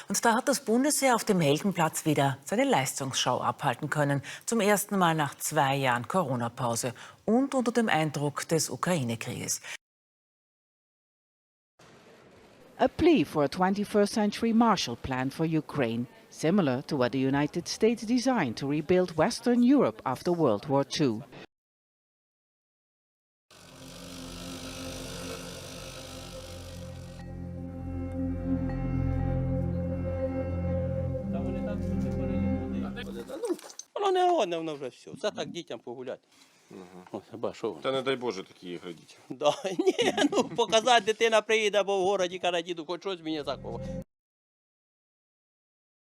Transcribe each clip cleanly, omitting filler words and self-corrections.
Und da hat das Bundesheer auf dem Heldenplatz wieder seine Leistungsschau abhalten können. Zum ersten Mal nach 2 Jahren Corona-Pause und unter dem Eindruck des Ukraine-Krieges. A plea for a 21st century Marshall Plan for Ukraine, similar to what the United States designed to rebuild Western Europe after World War II. Воно не годне, воно вже все. Це так дітям погуляти. Та не дай Боже такі ігри дітям. Да. Ні, ну показати, дитина приїде, бо в городі каже, діду, хоч щось мені такого.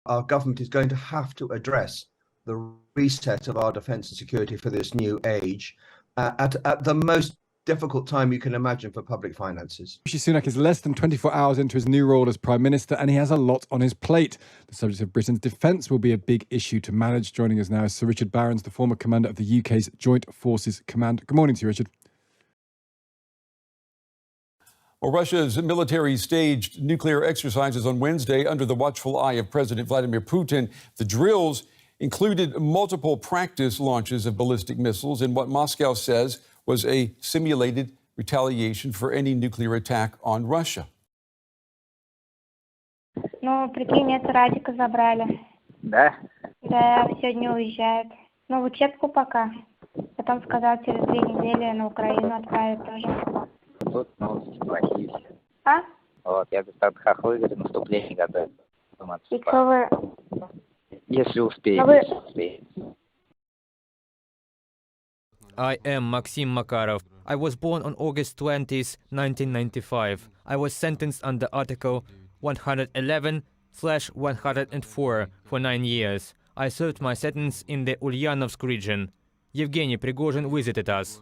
Our government is going to have to address the reset of our defence and security for this new age at the most difficult time you can imagine for public finances. Rishi Sunak is less than 24 hours into his new role as Prime Minister, and he has a lot on his plate. The subject of Britain's defence will be a big issue to manage. Joining us now is Sir Richard Barrons, the former commander of the UK's Joint Forces Command. Good morning to you, Richard. Well, Russia's military staged nuclear exercises on Wednesday under the watchful eye of President Vladimir Putin. The drills included multiple practice launches of ballistic missiles in what Moscow says was a simulated retaliation for any nuclear attack on Russia. Ну, прикинь, это Радика забрали. Да? Да, сегодня уезжает. Ну, в учебку пока. Потом сказал, через 2 недели на Украину отправят тоже. Тут новости плохие все. А? Вот, я без хохлы, говорю, наступление готовится. И кто вы? Если успеем, вы... если успеем. I am Maxim Makarov. I was born on August 20th, 1995. I was sentenced under Article 111/104 for 9 years. I served my sentence in the Ulyanovsk region. Yevgeny Prigozhin visited us.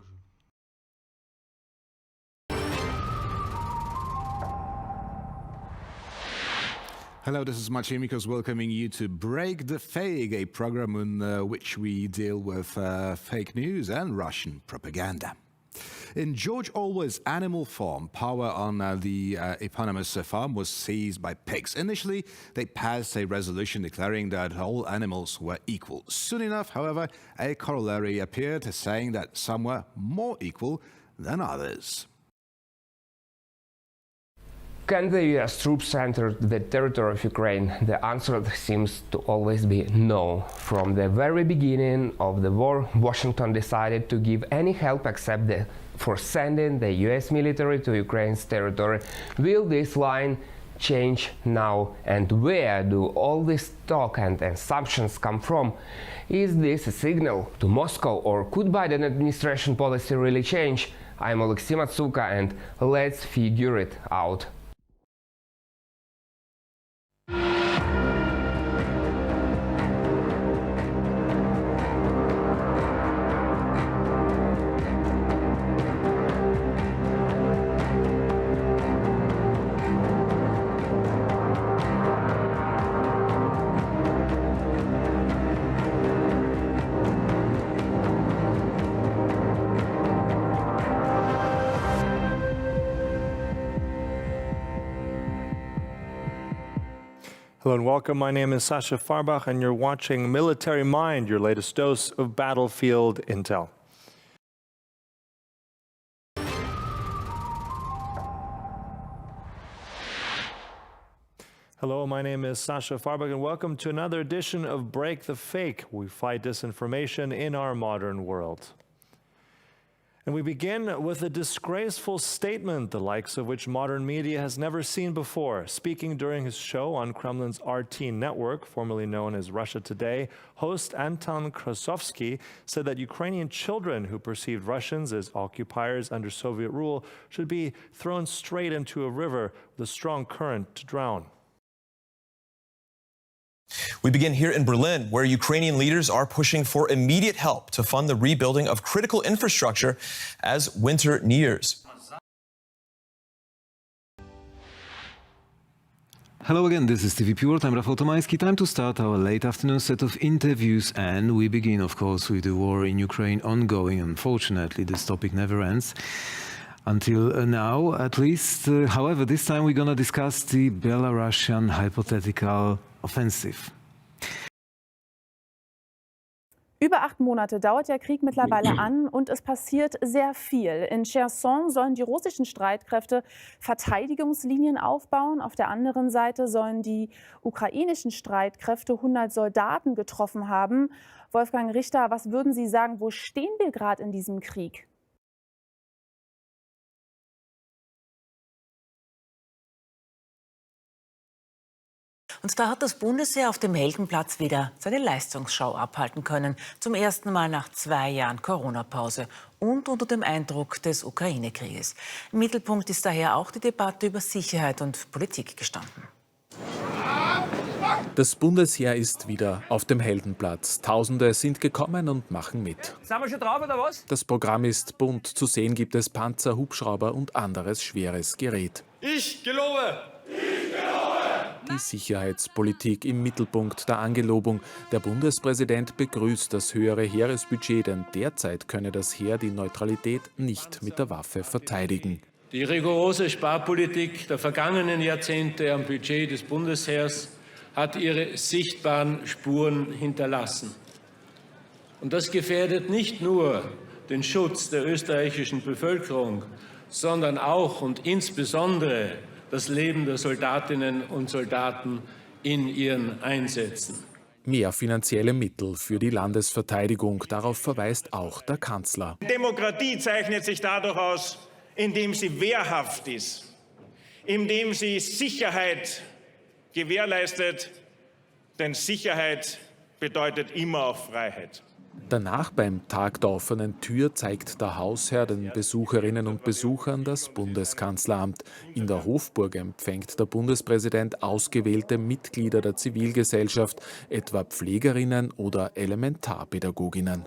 Hello, this is Machimikos welcoming you to Break the Fake, a program in which we deal with fake news and Russian propaganda. In George Orwell's Animal Farm, power on the eponymous farm was seized by pigs. Initially, they passed a resolution declaring that all animals were equal. Soon enough, however, a corollary appeared saying that some were more equal than others. Can the US troops enter the territory of Ukraine? The answer seems to always be no. From the very beginning of the war, Washington decided to give any help except for sending the US military to Ukraine's territory. Will this line change now? And where do all this talk and assumptions come from? Is this a signal to Moscow, or could Biden administration policy really change? I'm Oleksiy Matsuka, and let's figure it out. Hello and welcome. My name is Sasha Farbach, and you're watching Military Mind, your latest dose of battlefield intel. Hello, my name is Sasha Farbach, and welcome to another edition of Break the Fake. We fight disinformation in our modern world. And we begin with a disgraceful statement, the likes of which modern media has never seen before. Speaking during his show on Kremlin's RT network, formerly known as Russia Today, host Anton Krasovsky said that Ukrainian children who perceived Russians as occupiers under Soviet rule should be thrown straight into a river with a strong current to drown. We begin here in Berlin, where Ukrainian leaders are pushing for immediate help to fund the rebuilding of critical infrastructure as winter nears. Hello again, this is TVP World. I'm Rafał Tomański. Time to start our late afternoon set of interviews, and we begin, of course, with the war in Ukraine ongoing. Unfortunately, this topic never ends. until now, at least. However, this time we're going to discuss the Belarusian hypothetical offensive. Über 8 Monate dauert der Krieg mittlerweile an und es passiert sehr viel. In Cherson sollen die russischen Streitkräfte Verteidigungslinien aufbauen. Auf der anderen Seite sollen die ukrainischen Streitkräfte 100 Soldaten getroffen haben. Wolfgang Richter, was würden Sie sagen, wo stehen wir gerade in diesem Krieg? Und da hat das Bundesheer auf dem Heldenplatz wieder seine Leistungsschau abhalten können. Zum ersten Mal nach 2 Jahren Corona-Pause und unter dem Eindruck des Ukraine-Krieges. Im Mittelpunkt ist daher auch die Debatte über Sicherheit und Politik gestanden. Das Bundesheer ist wieder auf dem Heldenplatz. Tausende sind gekommen und machen mit. Sind wir schon drauf oder was? Das Programm ist bunt. Zu sehen gibt es Panzer, Hubschrauber und anderes schweres Gerät. Ich gelobe! Die Sicherheitspolitik im Mittelpunkt der Angelobung. Der Bundespräsident begrüßt das höhere Heeresbudget, denn derzeit könne das Heer die Neutralität nicht mit der Waffe verteidigen. Die rigorose Sparpolitik der vergangenen Jahrzehnte am Budget des Bundesheers hat ihre sichtbaren Spuren hinterlassen. Und das gefährdet nicht nur den Schutz der österreichischen Bevölkerung, sondern auch und insbesondere das Leben der Soldatinnen und Soldaten in ihren Einsätzen. Mehr finanzielle Mittel für die Landesverteidigung, darauf verweist auch der Kanzler. Demokratie zeichnet sich dadurch aus, indem sie wehrhaft ist, indem sie Sicherheit gewährleistet, denn Sicherheit bedeutet immer auch Freiheit. Danach beim Tag der offenen Tür zeigt der Hausherr den Besucherinnen und Besuchern das Bundeskanzleramt. In der Hofburg empfängt der Bundespräsident ausgewählte Mitglieder der Zivilgesellschaft, etwa Pflegerinnen oder Elementarpädagoginnen.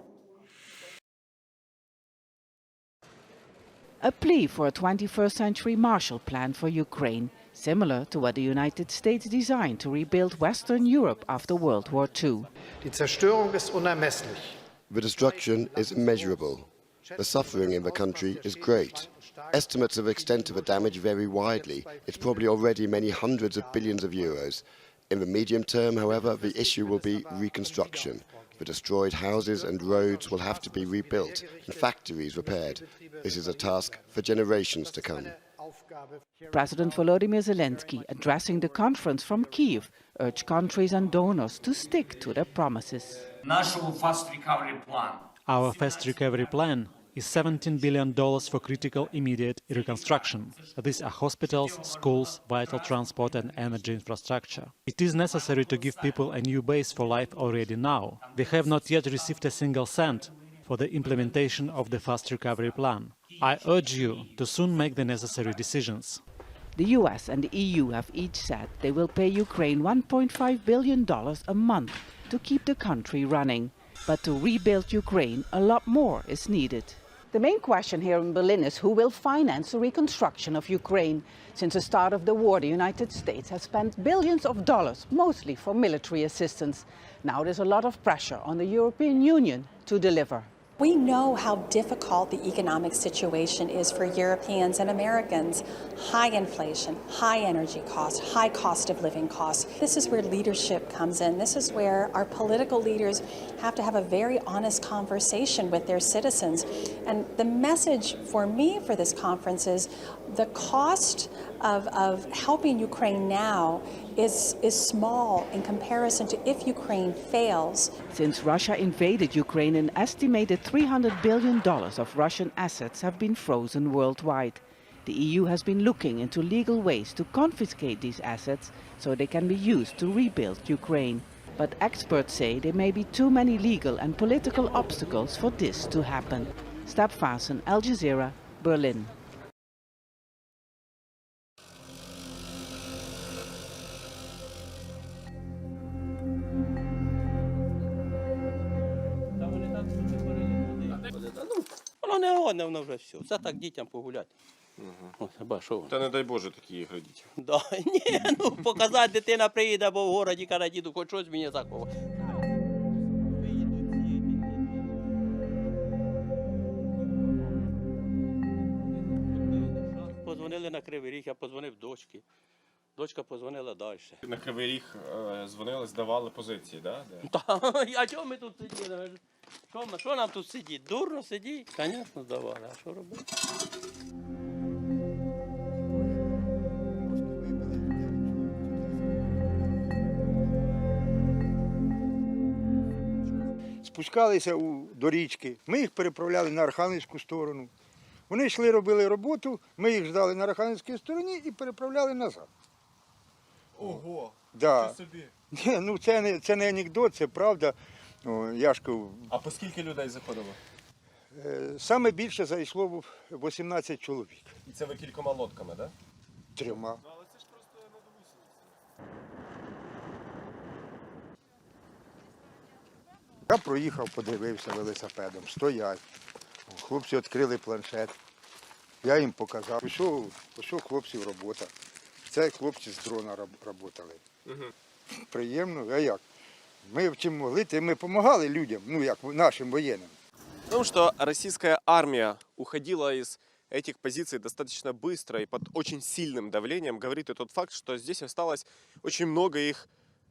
A plea for a 21st century Marshall Plan for Ukraine, similar to what the United States designed to rebuild Western Europe after World War II. Die Zerstörung ist unermesslich. The destruction is immeasurable. The suffering in the country is great. Estimates of the extent of the damage vary widely. It's probably already many hundreds of billions of euros. In the medium term, however, the issue will be reconstruction. The destroyed houses and roads will have to be rebuilt and factories repaired. This is a task for generations to come. President Volodymyr Zelensky, addressing the conference from Kyiv, urged countries and donors to stick to their promises. Our fast recovery plan is $17 billion for critical immediate reconstruction. These are hospitals, schools, vital transport and energy infrastructure. It is necessary to give people a new base for life already now. They have not yet received a single cent for the implementation of the fast recovery plan. I urge you to soon make the necessary decisions. The US and the EU have each said they will pay Ukraine $1.5 billion a month to keep the country running. But to rebuild Ukraine, a lot more is needed. The main question here in Berlin is who will finance the reconstruction of Ukraine. Since the start of the war, the United States has spent billions of dollars, mostly for military assistance. Now there's a lot of pressure on the European Union to deliver. We know how difficult the economic situation is for Europeans and Americans. High inflation, high energy costs, high cost of living costs. This is where leadership comes in. This is where our political leaders have to have a very honest conversation with their citizens. And the message for me for this conference is the cost of helping Ukraine now is small in comparison to if Ukraine fails. Since Russia invaded Ukraine, an estimated $300 billion of Russian assets have been frozen worldwide. The EU has been looking into legal ways to confiscate these assets so they can be used to rebuild Ukraine. But experts say there may be too many legal and political obstacles for this to happen. Stab Fasen, Al Jazeera, Berlin. Воно не годне, воно вже все. Це так дітям погуляти. Та не дай Боже такі ігри дітям. Да. Ні, ну показати, дитина приїде, бо в городі каже, діду, хоч щось мені такого. на Кривий Ріг, я подзвонив дочці. Дочка подзвонила далі. На Кривий Ріг дзвонили, здавали позиції, да? А чого ми тут сиділи? Що нам тут сидіти? Дурно сидіти? Звісно, здавали. А що робити? Спускалися до річки, ми їх переправляли на Архангельську сторону. Вони йшли, робили роботу, ми їх ждали на Архангельській стороні і переправляли назад. Ого! Да. Що собі? Ні, ну це не анекдот, це правда. Яшко. А по скільки людей заходило? Саме більше зайшло 18 чоловік. І це ви кількома лодками, так? Да? 3. Я проїхав, подивився велосипедом, стоять. Хлопці відкрили планшет. Я їм показав. Пішов хлопців робота. Це хлопці з дрона працювали. Приємно, а як? Ми в чим могли, тим ми допомагали людям, ну як нашим воєнним. Потому что российская армия уходила из этих позиций достаточно быстро и под очень сильным давлением, говорит и тот факт, что здесь осталось очень много их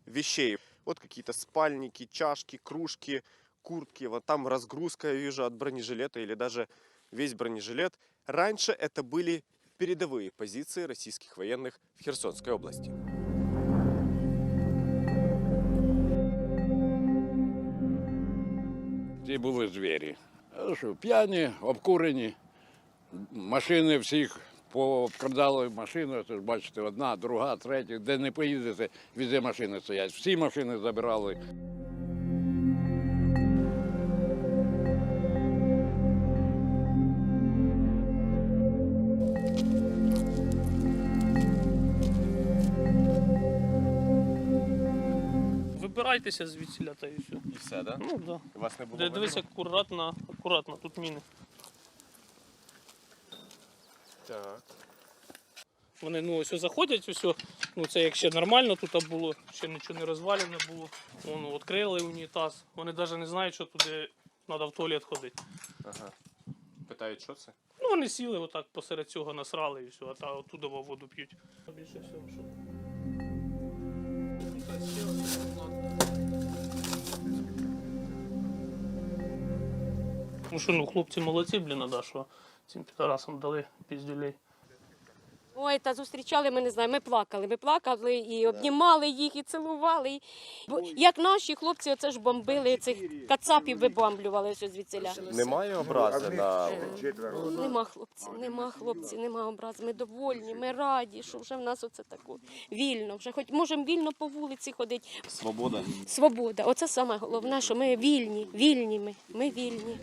вещей. Вот какие-то спальники, чашки, кружки, куртки. Вот там разгрузка, я вижу, от бронежилета или даже весь бронежилет. Раньше это были передовые позиции российских военных в Херсонской области. Ці були звірі. Що, п'яні, обкурені, машини всіх пообкрадали машини, це ж бачите, одна, друга, третя, де не поїдете, везде машини стоять. Всі машини забирали. Вибирайтеся звідсіля та і все. І все, так? Да? Ну, так. У вас не було Дивись, акуратно, тут міни. Так. Вони ось заходять, це як ще нормально тут було, ще нічого не розвалене було. Відкрили унітаз, вони навіть не знають, що туди треба в туалет ходити. Ага. Питають, що це? Ну вони сіли отак посеред цього насрали і все, а та оттуда воду п'ють. Більше всього, що... Ну що, хлопці молодці, що цим підарасам дали піздюлей. Ой, та зустрічали, ми не знаємо, ми плакали і обнімали їх, і цілували. Як наші хлопці оце ж бомбили, цих кацапів вибомблювали ось звідсіля. Немає образи на... Нема хлопці, нема образи. Ми довольні, ми раді, що вже в нас оце таке вільно. Вже хоч можемо вільно по вулиці ходити. Свобода? Свобода. Оце саме головне, що ми вільні, ми вільні.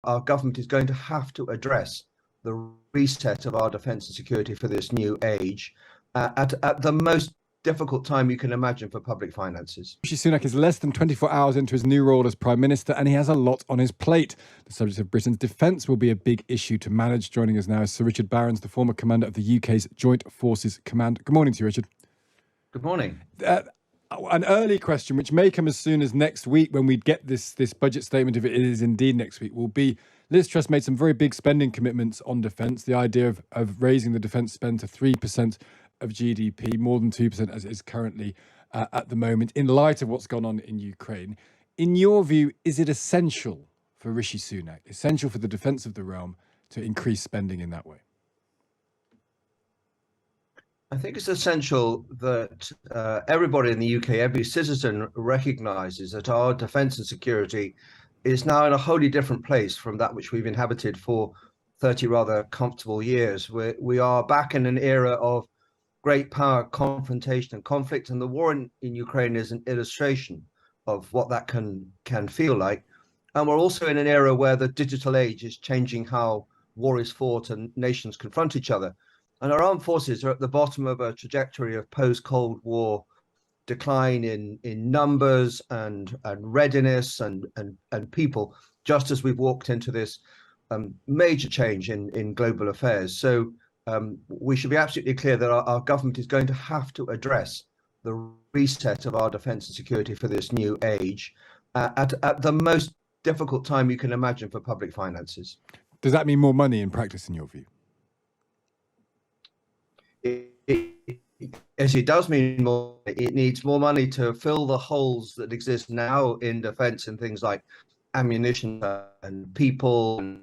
Our government is going to have to address the reset of our defence and security for this new age at the most difficult time you can imagine for public finances. Rishi Sunak is less than 24 hours into his new role as Prime Minister, and he has a lot on his plate. The subject of Britain's defence will be a big issue to manage. Joining us now is Sir Richard Barrons, the former commander of the UK's Joint Forces Command. Good morning to you, Richard. Good morning. An early question, which may come as soon as next week when we get this budget statement, if it is indeed next week, will be Liz Truss made some very big spending commitments on defence. The idea of raising the defence spend to 3% of GDP, more than 2% as it is currently at the moment, in light of what's gone on in Ukraine. In your view, is it essential for Rishi Sunak, essential for the defence of the realm, to increase spending in that way? I think it's essential that everybody in the UK, every citizen, recognises that our defence and security is now in a wholly different place from that which we've inhabited for 30 rather comfortable years. We are back in an era of great power confrontation and conflict, and the war in Ukraine is an illustration of what that can feel like. And we're also in an era where the digital age is changing how war is fought and nations confront each other. And our armed forces are at the bottom of a trajectory of post-Cold War decline in numbers and readiness and people, just as we've walked into this major change in global affairs. So we should be absolutely clear that our government is going to have to address the reset of our defense and security for this new age at the most difficult time you can imagine for public finances. Does that mean more money in practice, in your view? Yes, it does mean more. It needs more money to fill the holes that exist now in defense and things like ammunition and people, and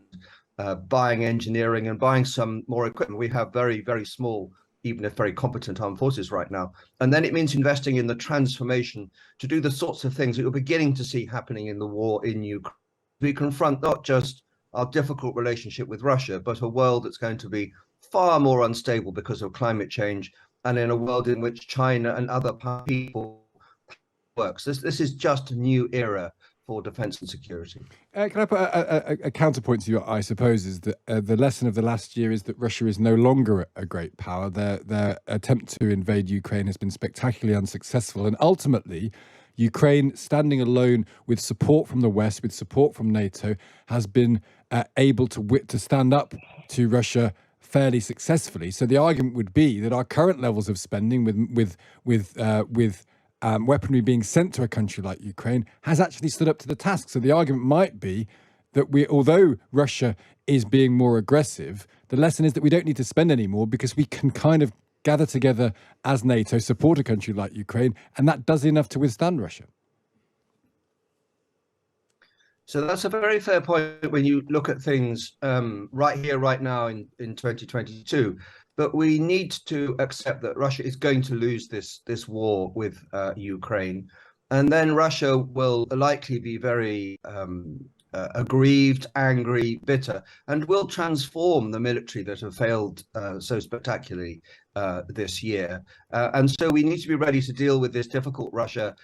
buying engineering and buying some more equipment. We have very, very small, even if very competent armed forces right now. And then it means investing in the transformation to do the sorts of things that we're beginning to see happening in the war in Ukraine. We confront not just our difficult relationship with Russia, but a world that's going to be far more unstable because of climate change, and in a world in which China and other people works. This is just a new era for defense and security. Can I put a counterpoint to you, I suppose, is that the lesson of the last year is that Russia is no longer a great power. Their attempt to invade Ukraine has been spectacularly unsuccessful, and ultimately Ukraine, standing alone with support from the West, with support from NATO, has been able to stand up to Russia fairly successfully. So the argument would be that our current levels of spending with weaponry being sent to a country like Ukraine has actually stood up to the task. So the argument might be that although Russia is being more aggressive, the lesson is that we don't need to spend any more because we can kind of gather together as NATO, support a country like Ukraine, and that does enough to withstand Russia. So that's a very fair point when you look at things right here, right now in 2022. But we need to accept that Russia is going to lose this war with Ukraine. And then Russia will likely be very aggrieved, angry, bitter, and will transform the military that have failed so spectacularly this year. And so we need to be ready to deal with this difficult Russia,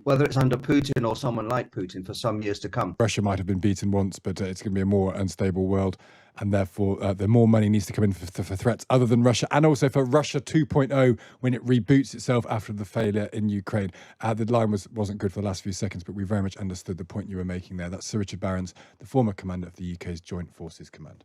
whether it's under Putin or someone like Putin, for some years to come. Russia might have been beaten once, but it's going to be a more unstable world. And therefore, the more money needs to come in for threats other than Russia, and also for Russia 2.0 when it reboots itself after the failure in Ukraine. The line wasn't good for the last few seconds, but we very much understood the point you were making there. That's Sir Richard Barrons, the former commander of the UK's Joint Forces Command.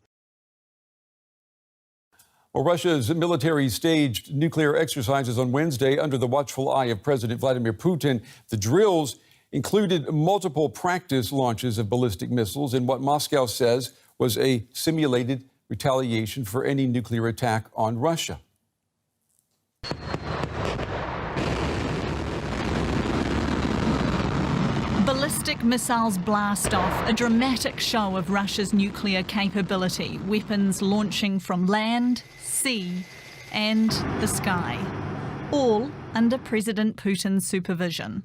Well, Russia's military staged nuclear exercises on Wednesday under the watchful eye of President Vladimir Putin. The drills included multiple practice launches of ballistic missiles in what Moscow says was a simulated retaliation for any nuclear attack on Russia. Ballistic missiles blast off, a dramatic show of Russia's nuclear capability, weapons launching from land, sea and the sky, all under President Putin's supervision.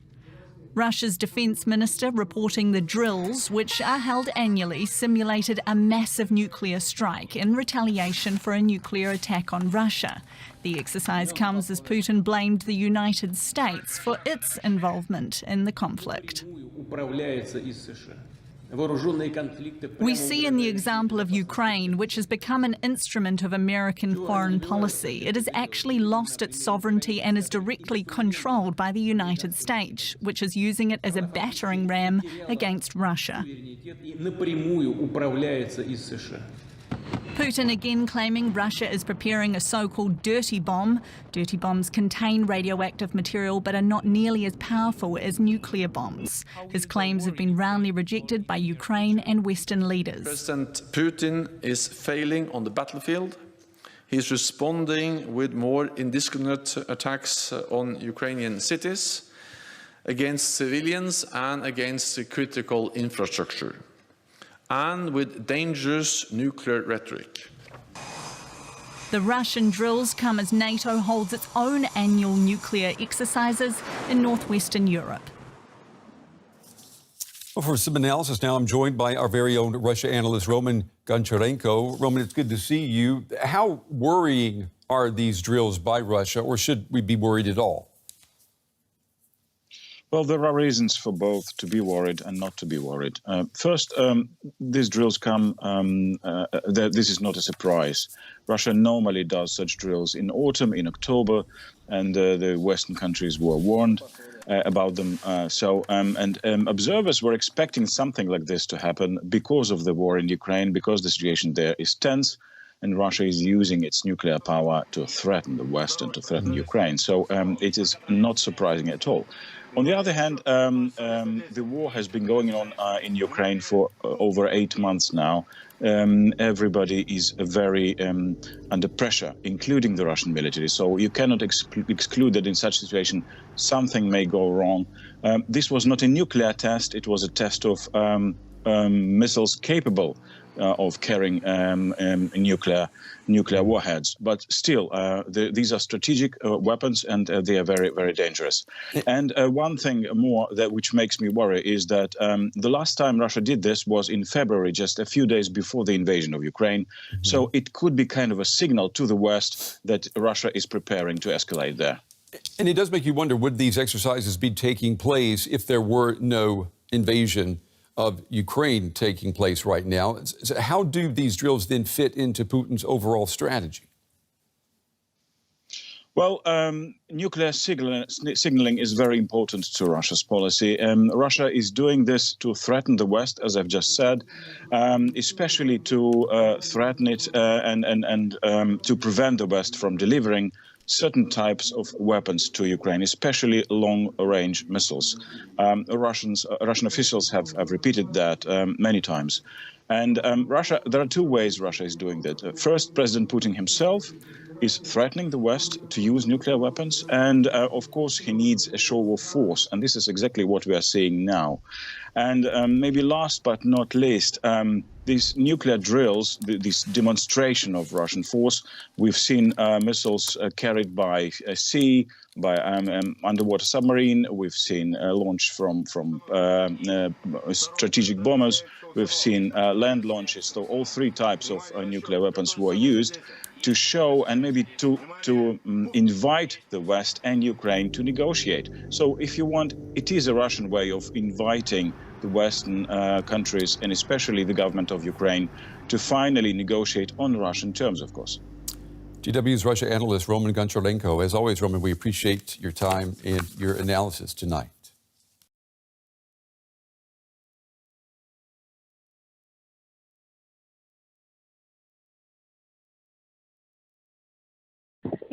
Russia's defence minister reporting the drills, which are held annually, simulated a massive nuclear strike in retaliation for a nuclear attack on Russia. The exercise comes as Putin blamed the United States for its involvement in the conflict. We see in the example of Ukraine, which has become an instrument of American foreign policy, it has actually lost its sovereignty and is directly controlled by the United States, which is using it as a battering ram against Russia. Putin again claiming Russia is preparing a so-called dirty bomb. Dirty bombs contain radioactive material but are not nearly as powerful as nuclear bombs. His claims have been roundly rejected by Ukraine and Western leaders. President Putin is failing on the battlefield. He's responding with more indiscriminate attacks on Ukrainian cities, against civilians and against critical infrastructure, and with dangerous nuclear rhetoric. The Russian drills come as NATO holds its own annual nuclear exercises in northwestern Europe. Well, for some analysis now, I'm joined by our very own Russia analyst, Roman Goncharenko. Roman, it's good to see you. How worrying are these drills by Russia, or should we be worried at all? Well, there are reasons for both to be worried and not to be worried. First, these drills come, this is not a surprise. Russia normally does such drills in autumn, in October, and the Western countries were warned about them. Observers were expecting something like this to happen because of the war in Ukraine, because the situation there is tense, and Russia is using its nuclear power to threaten the West and to threaten Ukraine. So it is not surprising at all. On the other hand, the war has been going on in Ukraine for over 8 months now. Everybody is very under pressure, including the Russian military. So you cannot exclude that in such a situation something may go wrong. This was not a nuclear test. It was a test of missiles capable of carrying nuclear warheads. But still, these are strategic weapons, and they are very, very dangerous. And one thing more which makes me worry is that the last time Russia did this was in February, just a few days before the invasion of Ukraine. So it could be kind of a signal to the West that Russia is preparing to escalate there. And it does make you wonder, would these exercises be taking place if there were no invasion of Ukraine taking place right now? So how do these drills then fit into Putin's overall strategy? Well, nuclear signaling is very important to Russia's policy. Russia is doing this to threaten the West, as I've just said, especially to threaten it and to prevent the West from delivering certain types of weapons to Ukraine, especially long-range missiles. Russian officials have repeated that many times. And there are two ways Russia is doing that. First, President Putin himself is threatening the West to use nuclear weapons. And of course, he needs a show of force. And this is exactly what we are seeing now. And maybe last but not least, these nuclear drills, this demonstration of Russian force, we've seen missiles carried by sea, by underwater submarine. We've seen launch from strategic bombers. We've seen land launches. So all three types of nuclear weapons were used to show and maybe to invite the West and Ukraine to negotiate. So if you want, it is a Russian way of inviting the Western countries, and especially the government of Ukraine, to finally negotiate on Russian terms, of course. GW's Russia analyst Roman Goncharenko. As always, Roman, we appreciate your time and your analysis tonight.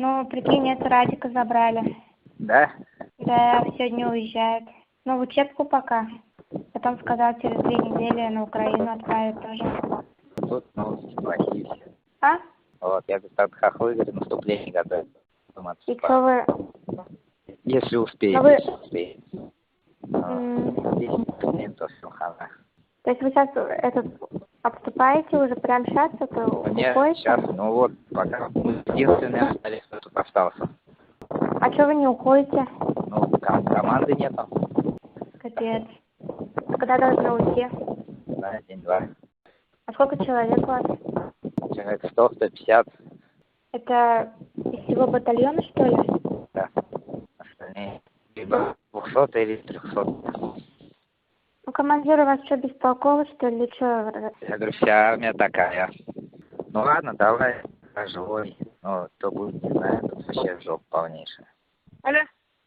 Ну, прикинь, это Радика забрали. Да? Да, сегодня уезжает. Ну, в учебку пока. Потом сказал, через 2 недели на Украину отправят тоже. Тут новости плохие. А? Вот, я тут хохлы, говорю, наступление готовят. И что вы... Если успеем, вы... если успеем. 10%, то все хана. То есть вы сейчас отступаете уже прямо сейчас? Нет, сейчас, ну вот, пока мы единственные остались, кто тут остался. А что вы не уходите? Ну, команды нету. Капец. Когда должны уйти? Да, день-два. А сколько человек у вас? Человек 100-150. Это из всего батальона, что ли? Да. Остальные либо 200 или 300. Ну, командир у вас что, бестолковый, что ли, или что? Я говорю, вся армия такая. Ну ладно, давай, живой. Ну, кто будет, не знаю, тут вообще жопа полнейшая. Алло.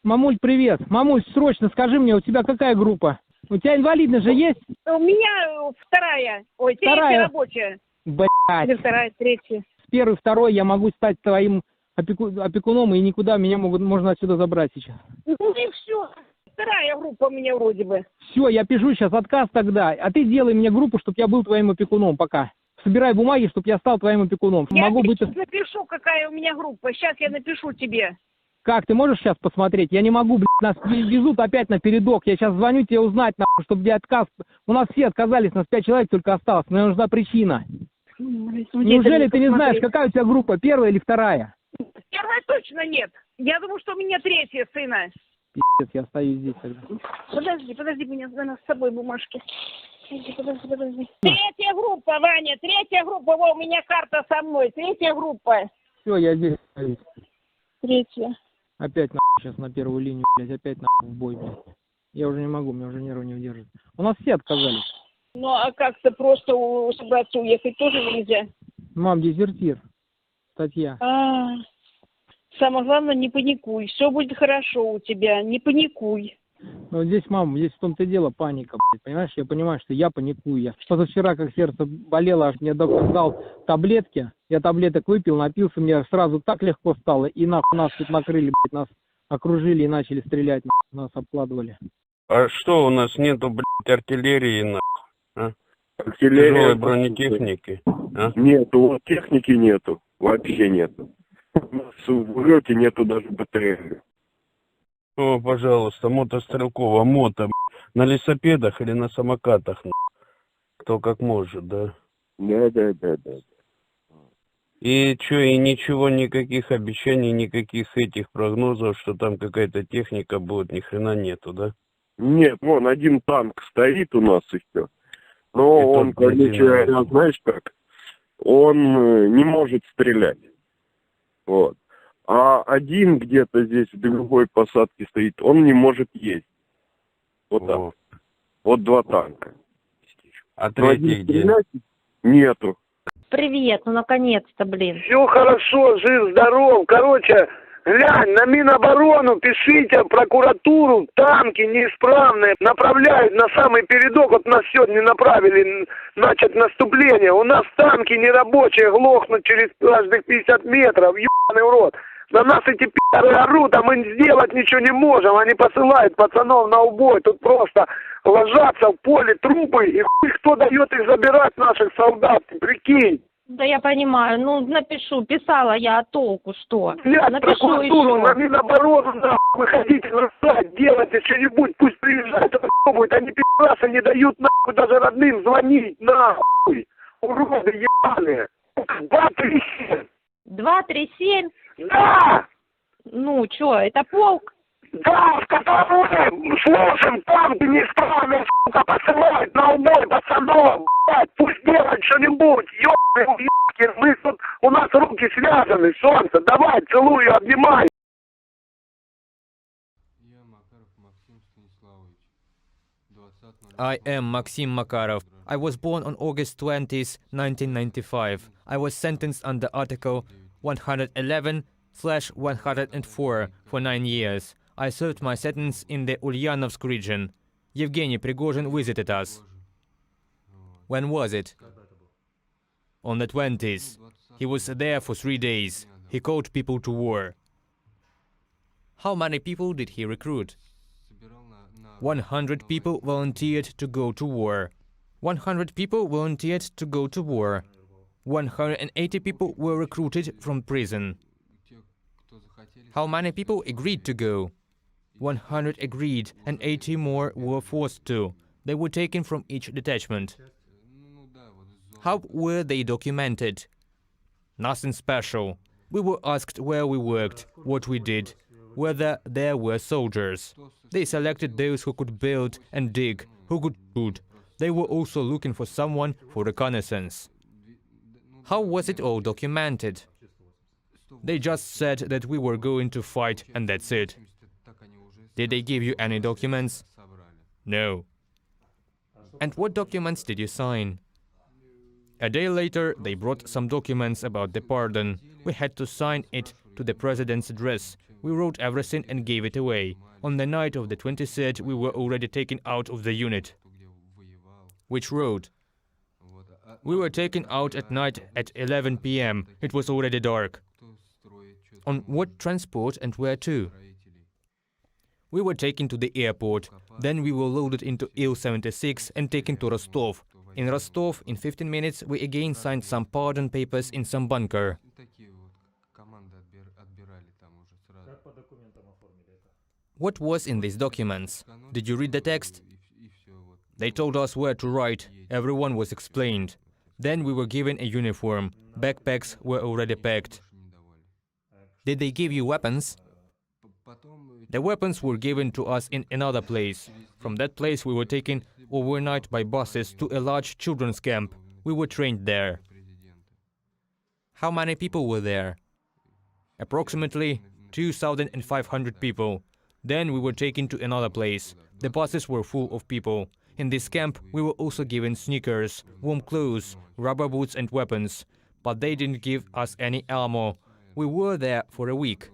Мамуль, привет. Мамуль, срочно скажи мне, у тебя какая группа? У тебя инвалидность же есть? У меня вторая. Ой, Вторая. Третья рабочая. Блядь. Или вторая, третья. С первой, второй я могу стать твоим опекуном, и никуда меня можно отсюда забрать сейчас. Ну и все. Вторая группа у меня вроде бы. Все, я пишу сейчас отказ тогда. А ты делай мне группу, чтобы я был твоим опекуном пока. Собирай бумаги, чтобы я стал твоим опекуном. Я могу быть... напишу, какая у меня группа. Сейчас я напишу тебе. Как, ты можешь сейчас посмотреть? Я не могу, блядь, нас везут опять на передок. Я сейчас звоню тебе узнать, нахуй, чтобы где отказ. У нас все отказались, нас 5 человек только осталось. Мне нужна причина. Неужели ты не знаешь, какая у тебя группа, первая или вторая? Первая точно нет. Я думаю, что у меня третья, сына. Пиздец, я остаюсь здесь тогда. Подожди, у меня с собой бумажки. Подожди. Третья группа, Ваня, третья группа. Во, у меня карта со мной. Третья группа. Все, я здесь остаюсь. Третья. Опять нахуй сейчас на первую линию, блядь, опять нахуй в бой, блядь. Я уже не могу, меня уже нервы не удерживают. У нас все отказались. Ну, а как-то просто собраться уехать тоже нельзя? Мам, дезертир. Статья. Самое главное, не паникуй. Все будет хорошо у тебя, не паникуй. Ну, здесь, мам, здесь в том-то и дело паника, блядь, понимаешь? Я понимаю, что я паникую. Я позавчера, как сердце болело, аж мне доктор дал таблетки. Я таблеток выпил, напился, мне сразу так легко стало. И нахуй нас тут накрыли, блядь, нас окружили и начали стрелять, нахуй, нас обкладывали. А что, у нас нету, блядь, артиллерии, нахуй, а? Артиллерия... Тяжелой бронетехники? А? Нету, вот техники нету, вообще нету. У нас в Урёте нету даже БТР. О, пожалуйста, мотострелковая, на лесопедах или на самокатах, кто как может, да? Да. И что, и ничего, никаких обещаний, никаких этих прогнозов, что там какая-то техника будет, ни хрена нету, да? Нет, вон один танк стоит у нас и все. Но И он, короче говоря, знаешь как, он не может стрелять. Вот. А один где-то здесь в другой посадке стоит, он не может есть. Вот так. Вот 2 танка. А третий где? Нету. Привет, ну наконец-то, блин. Все хорошо, жив, здоров. Короче, глянь, на Миноборону пишите, в прокуратуру, танки неисправные направляют на самый передок. Вот нас сегодня направили начать наступление. У нас танки нерабочие глохнут через каждых 50 метров. Ебаный урод. На нас эти пи***ры орут, а мы сделать ничего не можем. Они посылают пацанов на убой. Тут просто ложатся в поле трупы, и хуй кто дает их забирать, наших солдат, прикинь. Да я понимаю, ну напишу, писала я, а толку что? Блядь, Напишу прокуратуру, еще. на Миноборону, нахуй, выходите, нарушать, делайте что-нибудь, пусть приезжают, попробуют. Они пи***расы не дают, нахуй, даже родным звонить, нахуй. Уроды ебаные. 237. 237? Да! Ну, чё, это полк? Да, в котором слушаем, танки неисправные, сука, посылают на убой пацанов, блядь, пусть делают что-нибудь, ёбаные уёбки, мы тут, у нас руки связаны, солнце, давай, целую, обнимай. I am Maxim Makarov. I was born on August 20th, 1995. I was sentenced under Article 111/104 for 9 years. I served my sentence in the Ulyanovsk region. Yevgeny Prigozhin visited us. When was it? On the 20th. He was there for 3 days. He called people to war. How many people did he recruit? 100 people volunteered to go to war. 100 people volunteered to go to war. 180 people were recruited from prison. How many people agreed to go? 100 agreed and 80 more were forced to. They were taken from each detachment. How were they documented? Nothing special. We were asked where we worked, what we did, whether there were soldiers. They selected those who could build and dig, who could shoot. They were also looking for someone for reconnaissance. How was it all documented? They just said that we were going to fight and that's it. Did they give you any documents? No. And what documents did you sign? A day later, they brought some documents about the pardon. We had to sign it to the president's address. We wrote everything and gave it away. On the night of the 23rd, we were already taken out of the unit. Which road? We were taken out at night at 11 p.m. It was already dark. On what transport and where to? We were taken to the airport. Then we were loaded into Il-76 and taken to Rostov. In Rostov, in 15 minutes, we again signed some pardon papers in some bunker. What was in these documents? Did you read the text? They told us where to write. Everyone was explained. Then we were given a uniform. Backpacks were already packed. Did they give you weapons? The weapons were given to us in another place. From that place we were taken overnight by buses to a large children's camp. We were trained there. How many people were there? Approximately 2,500 people. Then we were taken to another place. The buses were full of people. In this camp, we were also given sneakers, warm clothes, rubber boots and weapons. But they didn't give us any ammo. We were there for a week.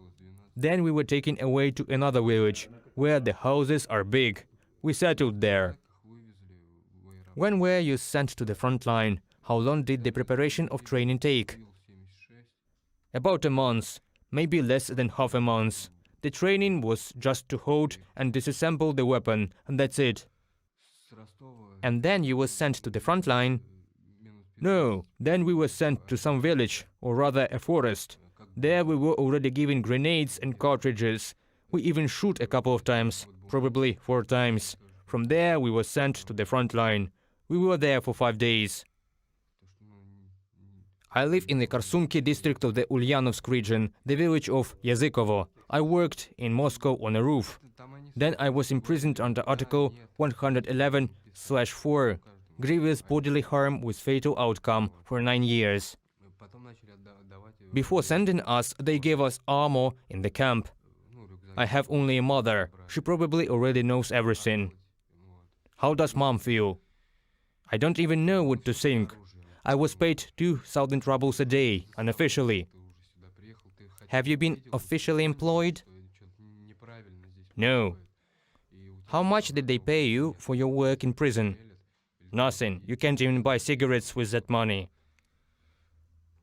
Then we were taken away to another village, where the houses are big. We settled there. When were you sent to the front line? How long did the preparation of training take? About a month, maybe less than half a month. The training was just to hold and disassemble the weapon, and that's it. And then you were sent to the front line? No, then we were sent to some village, or rather a forest. There we were already given grenades and cartridges. We even shoot a couple of times, probably 4 times. From there we were sent to the front line. We were there for 5 days. I live in the Kherson district of the Ulyanovsk region, the village of Yazykovo. I worked in Moscow on a roof. Then I was imprisoned under Article 111/4, grievous bodily harm with fatal outcome, for 9 years. Before sending us, they gave us armor in the camp. I have only a mother. She probably already knows everything. How does mom feel? I don't even know what to think. I was paid 2,000 rubles a day, unofficially. Have you been officially employed? No. How much did they pay you for your work in prison? Nothing. You can't even buy cigarettes with that money.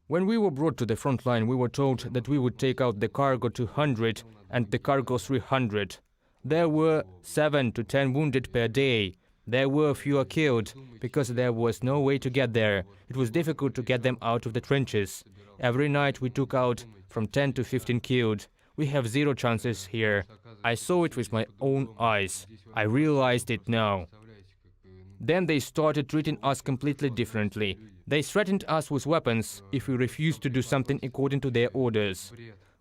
When we were brought to the front line, we were told that we would take out the cargo 200 and the cargo 300. There were 7 to 10 wounded per day. There were fewer killed, because there was no way to get there. It was difficult to get them out of the trenches. Every night we took out from 10 to 15 killed. We have 0 chances here. I saw it with my own eyes. I realized it now. Then they started treating us completely differently. They threatened us with weapons if we refused to do something according to their orders.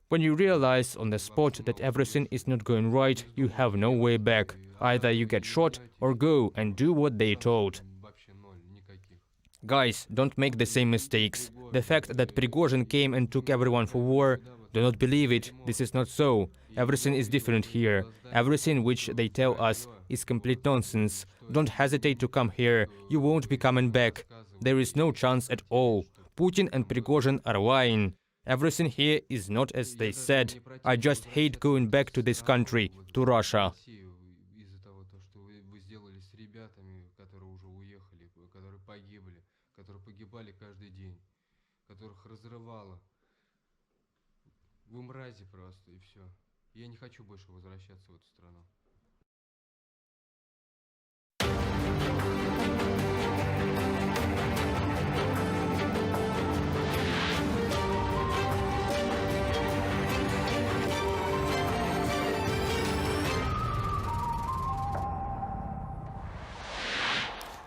When you realize on the spot that everything is not going right, you have no way back. Either you get shot or go and do what they told. Guys, don't make the same mistakes. The fact that Prigozhin came and took everyone for war, do not believe it. This is not so. Everything is different here. Everything which they tell us is complete nonsense. Don't hesitate to come here. You won't be coming back. There is no chance at all. Putin and Prigozhin are lying. Everything here is not as they said. I just hate going back to this country, to Russia. Вы мрази просто, и все. Я не хочу больше возвращаться в эту страну.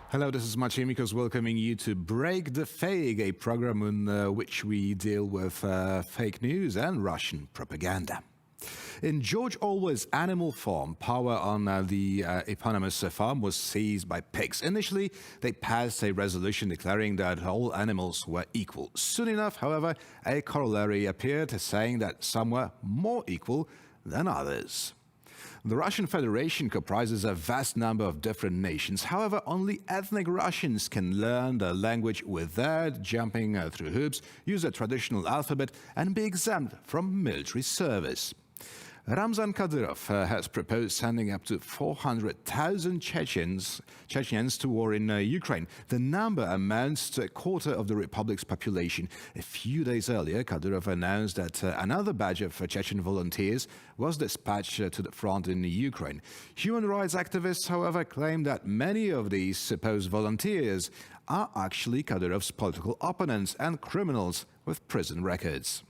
Hello, this is Maciej welcoming you to Break the Fake, a program in which we deal with fake news and Russian propaganda. In George Orwell's Animal Farm, power on the eponymous farm was seized by pigs. Initially, they passed a resolution declaring that all animals were equal. Soon enough, however, a corollary appeared saying that some were more equal than others. The Russian Federation comprises a vast number of different nations. However, only ethnic Russians can learn the language without jumping through hoops, use a traditional alphabet, and be exempt from military service. Ramzan Kadyrov has proposed sending up to 400,000 Chechens to war in Ukraine. The number amounts to a quarter of the republic's population. A few days earlier, Kadyrov announced that another batch of Chechen volunteers was dispatched to the front in Ukraine. Human rights activists, however, claim that many of these supposed volunteers are actually Kadyrov's political opponents and criminals with prison records.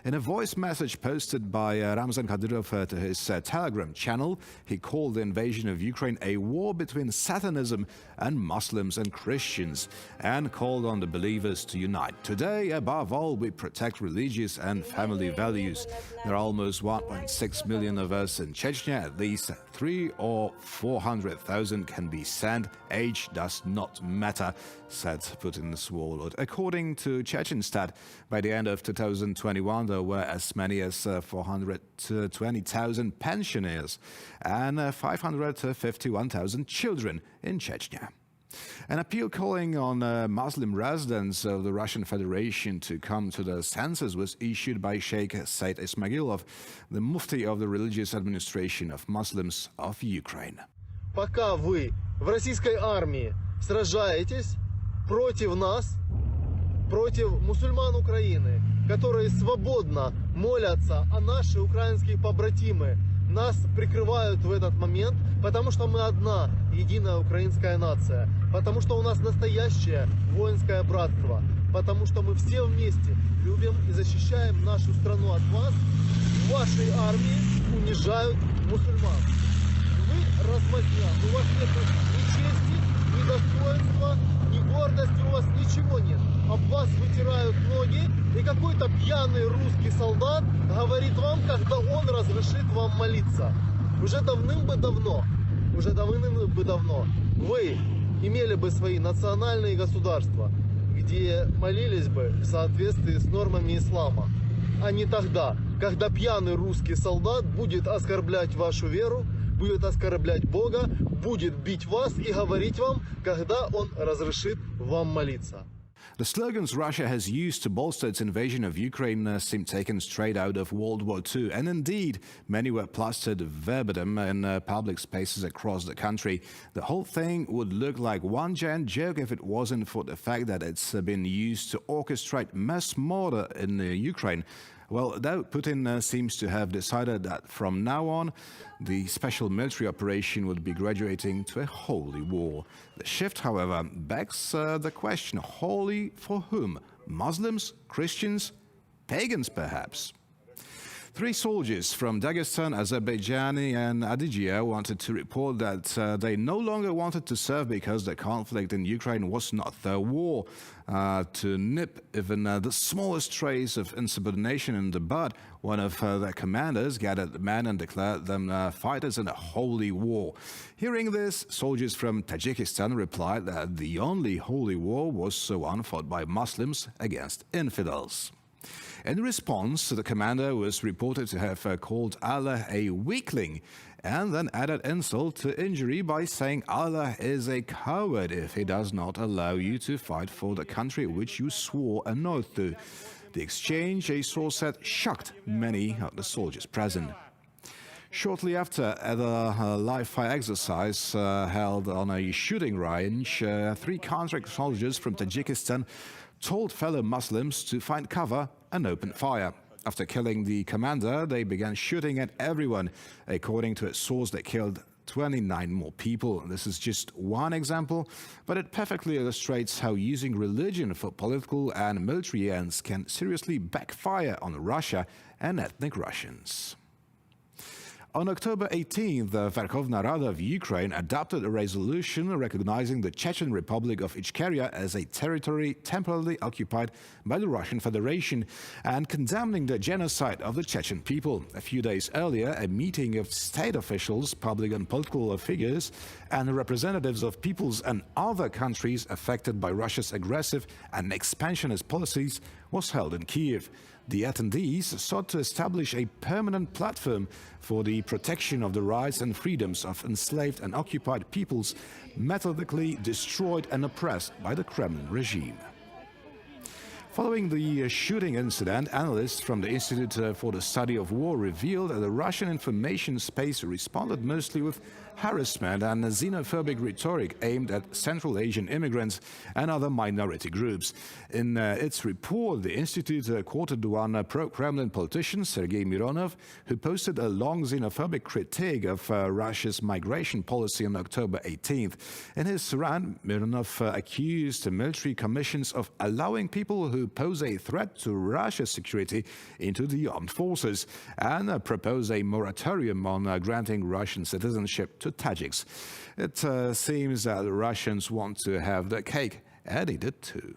In a voice message posted by Ramzan Kadyrov to his Telegram channel, he called the invasion of Ukraine a war between Satanism and Muslims and Christians, and called on the believers to unite. Today, above all, we protect religious and family values. There are almost 1.6 million of us in Chechnya. At least 300,000 or 400,000 can be sent. Age does not matter, said Putin's warlord. According to Chechenstat, by the end of 2021, there were as many as 420,000 pensioners and 551,000 children in Chechnya. An appeal calling on Muslim residents of the Russian Federation to come to their senses was issued by Sheikh Said Ismailov, the Mufti of the Religious Administration of Muslims of Ukraine. Пока вы в российской армии сражаетесь против нас, против мусульман Украины, которые свободно молятся, а наши украинские побратимы нас прикрывают в этот момент, потому что мы одна единая украинская нация, потому что у нас настоящее воинское братство, потому что мы все вместе любим и защищаем нашу страну от вас. В вашей армии унижают мусульман. Вы размазня, у вас нет ни чести, ни достоинства, ни гордости, у вас ничего нет. Об вас вытирают ноги, и какой-то пьяный русский солдат говорит вам, когда он разрешит вам молиться. Уже давным-давно вы имели бы свои национальные государства, где молились бы в соответствии с нормами ислама, а не тогда, когда пьяный русский солдат будет оскорблять вашу веру, будет оскорблять Бога, будет бить вас и говорить вам, когда он разрешит вам молиться. The slogans Russia has used to bolster its invasion of Ukraine seem taken straight out of World War II, and indeed, many were plastered verbatim in public spaces across the country. The whole thing would look like one giant joke if it wasn't for the fact that it's been used to orchestrate mass murder in Ukraine. Well, though Putin seems to have decided that from now on, the special military operation would be graduating to a holy war. The shift, however, begs the question, holy for whom? Muslims, Christians, pagans perhaps? 3 soldiers from Dagestan, Azerbaijan and Adygea wanted to report that they no longer wanted to serve because the conflict in Ukraine was not their war. To nip even the smallest trace of insubordination in the bud, one of their commanders gathered the men and declared them fighters in a holy war. Hearing this, soldiers from Tajikistan replied that the only holy war was one fought by Muslims against infidels. In response, the commander was reported to have called Allah a weakling and then added insult to injury by saying Allah is a coward if he does not allow you to fight for the country which you swore an oath to. The exchange, a source said, shocked many of the soldiers present. Shortly after, at a live-fire exercise held on a shooting range, 3 contract soldiers from Tajikistan told fellow Muslims to find cover and open fire. After killing the commander, they began shooting at everyone. According to a source, they killed 29 more people. This is just one example, but it perfectly illustrates how using religion for political and military ends can seriously backfire on Russia and ethnic Russians. On October 18th, the Verkhovna Rada of Ukraine adopted a resolution recognizing the Chechen Republic of Ichkeria as a territory temporarily occupied by the Russian Federation and condemning the genocide of the Chechen people. A few days earlier, a meeting of state officials, public and political figures, and representatives of peoples and other countries affected by Russia's aggressive and expansionist policies was held in Kiev. The attendees sought to establish a permanent platform for the protection of the rights and freedoms of enslaved and occupied peoples methodically destroyed and oppressed by the Kremlin regime. Following the shooting incident, analysts from the Institute for the Study of War revealed that the Russian information space responded mostly with harassment and xenophobic rhetoric aimed at Central Asian immigrants and other minority groups. In its report, the Institute quoted one pro-Kremlin politician, Sergei Mironov, who posted a long xenophobic critique of Russia's migration policy on October 18th. In his rant, Mironov accused military commissions of allowing people who pose a threat to Russia's security into the armed forces and propose a moratorium on granting Russian citizenship to Tajiks. It seems that the Russians want to have their cake and eat it too.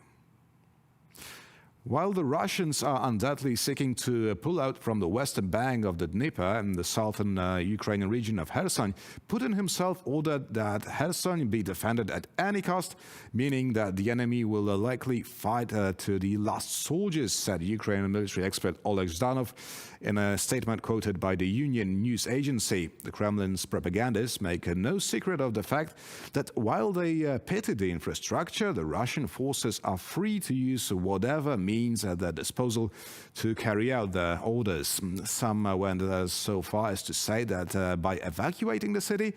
While the Russians are undoubtedly seeking to pull out from the western bank of the Dnieper in the southern Ukrainian region of Kherson, Putin himself ordered that Kherson be defended at any cost, meaning that the enemy will likely fight to the last soldiers, said Ukrainian military expert Oleg Zhdanov in a statement quoted by the Union news agency. The Kremlin's propagandists make no secret of the fact that while they pity the infrastructure, the Russian forces are free to use whatever means at their disposal to carry out their orders. Some went so far as to say that by evacuating the city,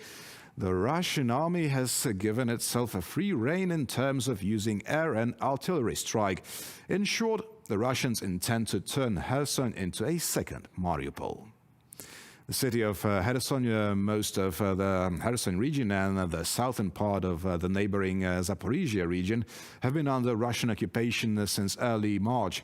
the Russian army has given itself a free rein in terms of using air and artillery strike. In short, the Russians intend to turn Kherson into a second Mariupol. The city of Kherson, most of the Kherson region and the southern part of the neighboring Zaporizhia region have been under Russian occupation since early March.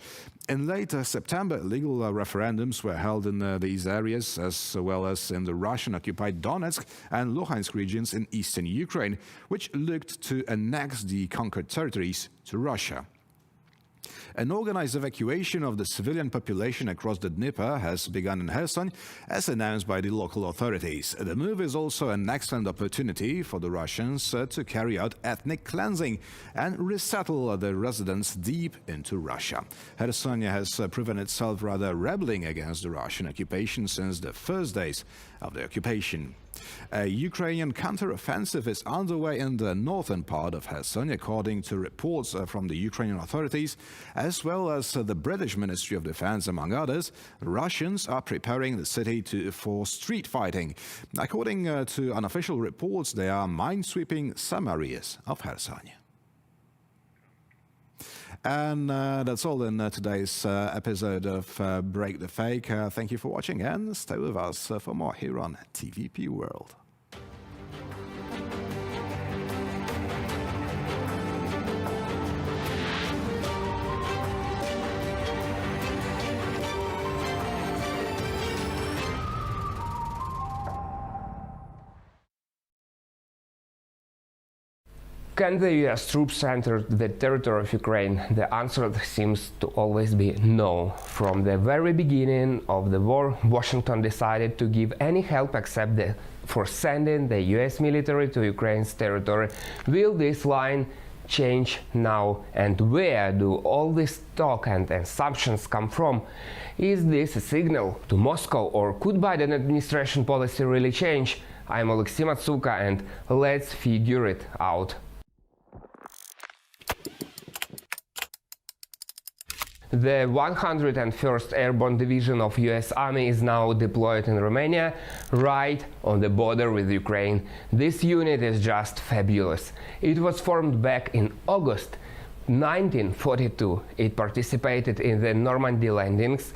In late September, legal referendums were held in these areas, as well as in the Russian-occupied Donetsk and Luhansk regions in eastern Ukraine, which looked to annex the conquered territories to Russia. An organized evacuation of the civilian population across the Dnieper has begun in Kherson, as announced by the local authorities. The move is also an excellent opportunity for the Russians to carry out ethnic cleansing and resettle the residents deep into Russia. Kherson has proven itself rather rebelling against the Russian occupation since the first days of the occupation. A Ukrainian counter-offensive is underway in the northern part of Kherson, according to reports from the Ukrainian authorities, as well as the British Ministry of Defense, among others. Russians are preparing the city for street fighting. According to unofficial reports, they are minesweeping some areas of Kherson. And that's all in today's episode of Break the Fake. Thank you for watching and stay with us for more here on TVP World. Can the US troops enter the territory of Ukraine? The answer seems to always be no. From the very beginning of the war, Washington decided to give any help except for sending the US military to Ukraine's territory. Will this line change now? And where do all this talk and assumptions come from? Is this a signal to Moscow, or could Biden administration policy really change? I'm Alexey Matsuka, and let's figure it out. The 101st Airborne Division of US Army is now deployed in Romania, right on the border with Ukraine. This unit is just fabulous. It was formed back in August 1942. It participated in the Normandy landings.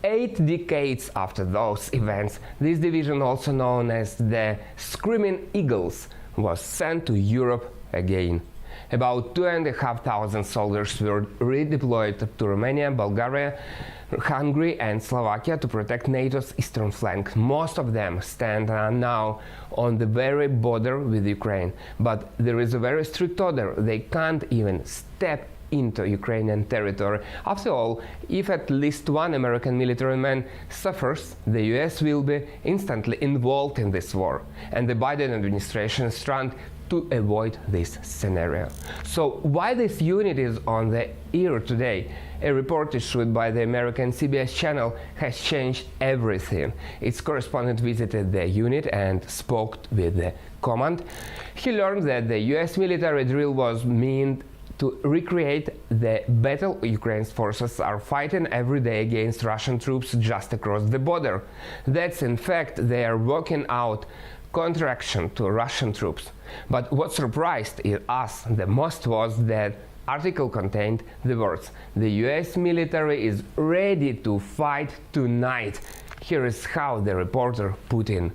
8 decades after those events, this division, also known as the Screaming Eagles, was sent to Europe again. About 2,500 soldiers were redeployed to Romania, Bulgaria, Hungary and Slovakia to protect NATO's eastern flank. Most of them stand now on the very border with Ukraine. But there is a very strict order. They can't even step into Ukrainian territory. After all, if at least one American military man suffers, the US will be instantly involved in this war. And the Biden administration is trying to avoid this scenario. So why this unit is on the air today? A report issued by the American CBS channel has changed everything. Its correspondent visited the unit and spoke with the command. He learned that the US military drill was meant to recreate the battle Ukraine's forces are fighting every day against Russian troops just across the border. That's in fact they are working out counteraction to Russian troops. But what surprised us the most was that article contained the words, "The US military is ready to fight tonight." Here is how the reporter put in.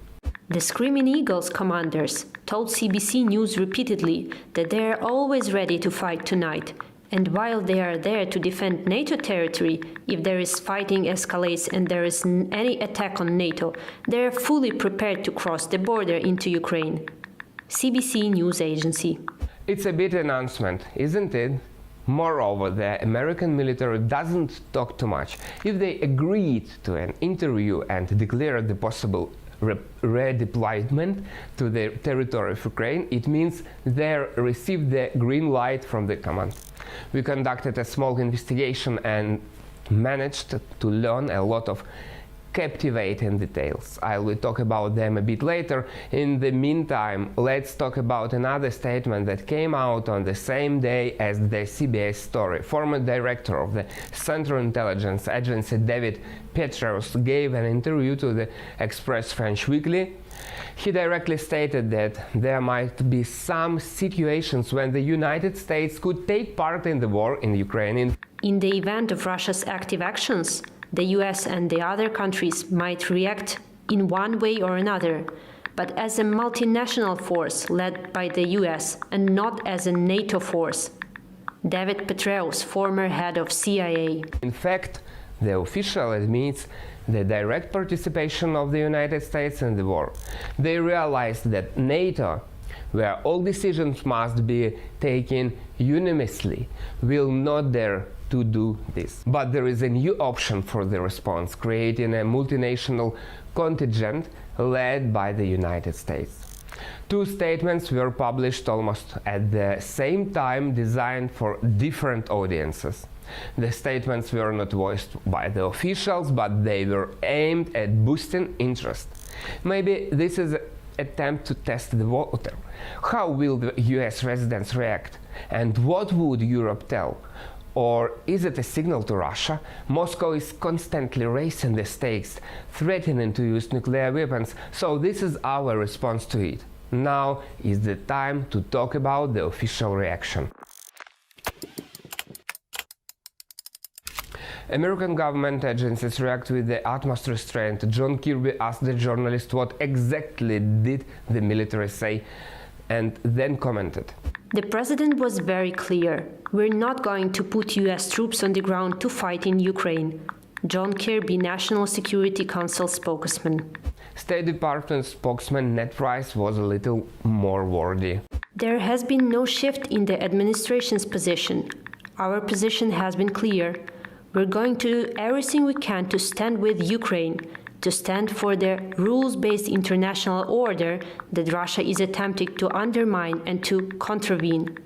The Screaming Eagles commanders told CBC News repeatedly that they are always ready to fight tonight. And while they are there to defend NATO territory, if there is fighting escalates and there is any attack on NATO, they are fully prepared to cross the border into Ukraine. CBC News Agency. It's a bit announcement, isn't it? Moreover, the American military doesn't talk too much. If they agreed to an interview and declared the possible redeployment to the territory of Ukraine, it means they received the green light from the command. We conducted a small investigation and managed to learn a lot of captivating details. I will talk about them a bit later. In the meantime, let's talk about another statement that came out on the same day as the CBS story. Former director of the Central Intelligence Agency, David Petraeus, gave an interview to the Express French Weekly. He directly stated that there might be some situations when the United States could take part in the war in Ukraine. In the event of Russia's active actions, the US and the other countries might react in one way or another, but as a multinational force led by the US and not as a NATO force. David Petraeus, former head of CIA. In fact, the official admits the direct participation of the United States in the war. They realized that NATO, where all decisions must be taken unanimously, will not dare to do this. But there is a new option for the response, creating a multinational contingent led by the United States. Two statements were published almost at the same time, designed for different audiences. The statements were not voiced by the officials, but they were aimed at boosting interest. Maybe this is an attempt to test the water. How will the US residents react? And what would Europe tell? Or is it a signal to Russia? Moscow is constantly raising the stakes, threatening to use nuclear weapons, so this is our response to it. Now is the time to talk about the official reaction. American government agencies react with the utmost restraint. John Kirby asked the journalist what exactly did the military say, and then commented. The president was very clear. We're not going to put US troops on the ground to fight in Ukraine. John Kirby, National Security Council spokesman. State Department spokesman Ned Price was a little more wordy. There has been no shift in the administration's position. Our position has been clear. We're going to do everything we can to stand with Ukraine, to stand for the rules-based international order that Russia is attempting to undermine and to contravene.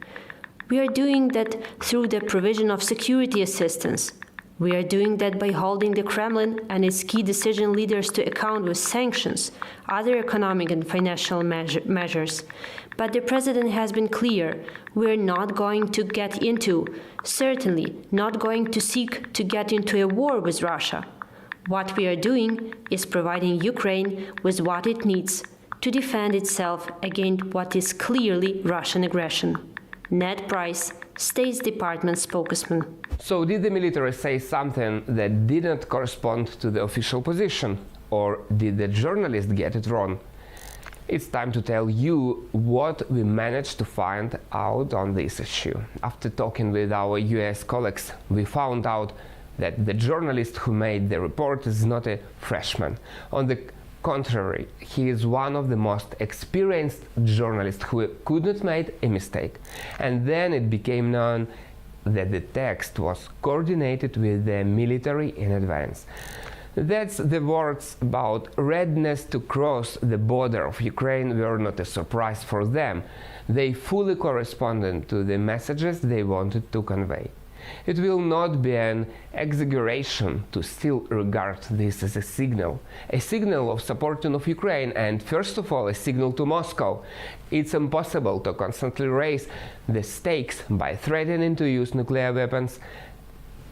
We are doing that through the provision of security assistance. We are doing that by holding the Kremlin and its key decision leaders to account with sanctions, other economic and financial measures. But the president has been clear. We're not going to get into, certainly not going to seek to get into a war with Russia. What we are doing is providing Ukraine with what it needs to defend itself against what is clearly Russian aggression. Ned Price, State Department spokesman. So did the military say something that didn't correspond to the official position? Or did the journalist get it wrong? It's time to tell you what we managed to find out on this issue. After talking with our US colleagues, we found out that the journalist who made the report is not a freshman. On the contrary, he is one of the most experienced journalists who could not make a mistake. And then it became known that the text was coordinated with the military in advance. That's the words about readiness to cross the border of Ukraine were not a surprise for them. They fully corresponded to the messages they wanted to convey. It will not be an exaggeration to still regard this as a signal of supporting of Ukraine, and first of all a signal to Moscow. It's impossible to constantly raise the stakes by threatening to use nuclear weapons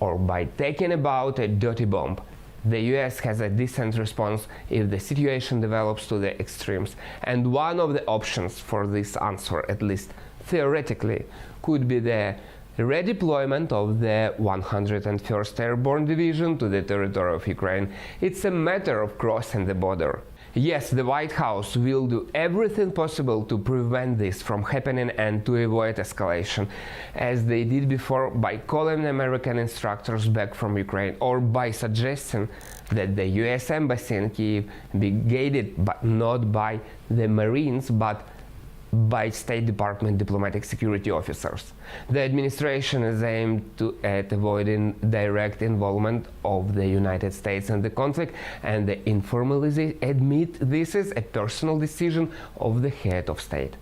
or by taking about a dirty bomb. The US has a decent response if the situation develops to the extremes, and one of the options for this answer, at least theoretically, could be the redeployment of the 101st Airborne Division to the territory of Ukraine. It's a matter of crossing the border. Yes, the White House will do everything possible to prevent this from happening and to avoid escalation, as they did before by calling American instructors back from Ukraine or by suggesting that the US Embassy in Kyiv be gated but not by the Marines but by State Department diplomatic security officers. The administration is aimed at avoiding direct involvement of the United States in the conflict, and they informally admit this is a personal decision of the head of state.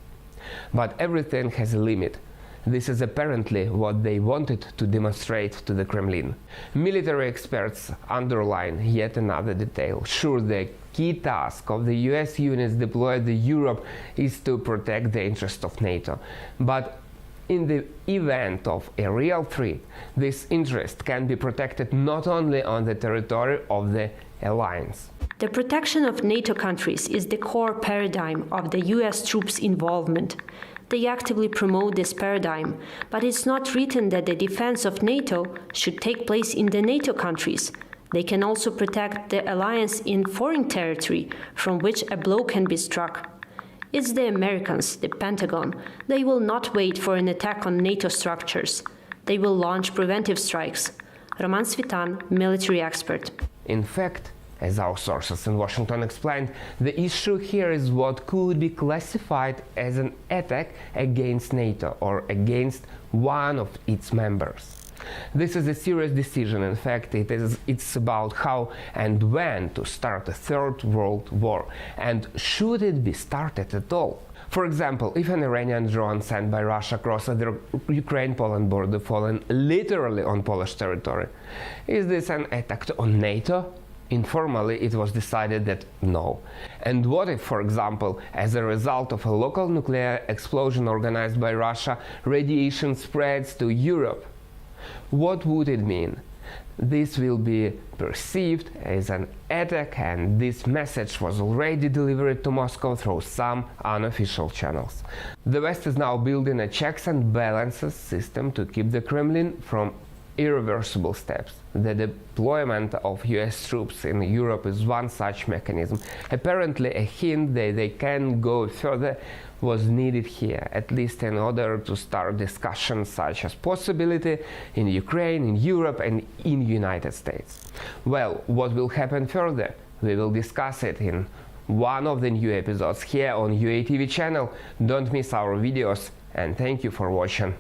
But everything has a limit. This is apparently what they wanted to demonstrate to the Kremlin. Military experts underline yet another detail. Sure, the key task of the US units deployed to Europe is to protect the interests of NATO. But in the event of a real threat, this interest can be protected not only on the territory of the alliance. The protection of NATO countries is the core paradigm of the US troops' involvement. They actively promote this paradigm, but it's not written that the defense of NATO should take place in the NATO countries. They can also protect the alliance in foreign territory from which a blow can be struck. It's the Americans, the Pentagon. They will not wait for an attack on NATO structures. They will launch preventive strikes. Roman Svitan, military expert. In fact, as our sources in Washington explained, the issue here is what could be classified as an attack against NATO or against one of its members. This is a serious decision. In fact, it's about how and when to start a third world war, and should it be started at all. For example, if an Iranian drone sent by Russia crosses the Ukraine-Poland border falling literally on Polish territory, is this an attack on NATO? Informally, it was decided that no. And what if, for example, as a result of a local nuclear explosion organized by Russia, radiation spreads to Europe? What would it mean? This will be perceived as an attack, and this message was already delivered to Moscow through some unofficial channels. The West is now building a checks and balances system to keep the Kremlin from irreversible steps. The deployment of US troops in Europe is one such mechanism. Apparently, a hint that they can go further was needed here, at least in order to start discussions such as possibility in Ukraine, in Europe, and in the United States. Well, what will happen further? We will discuss it in one of the new episodes here on UATV channel. Don't miss our videos, and thank you for watching.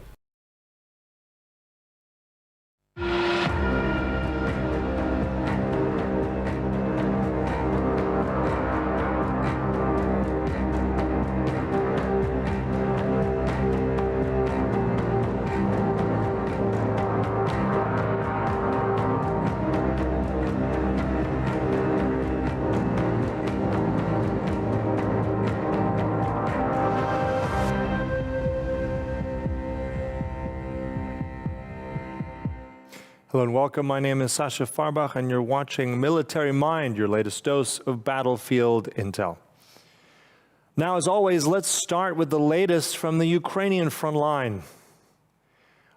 Hello and welcome. My name is Sasha Farbach, and you're watching Military Mind, your latest dose of battlefield intel. Now, as always, let's start with the latest from the Ukrainian front line.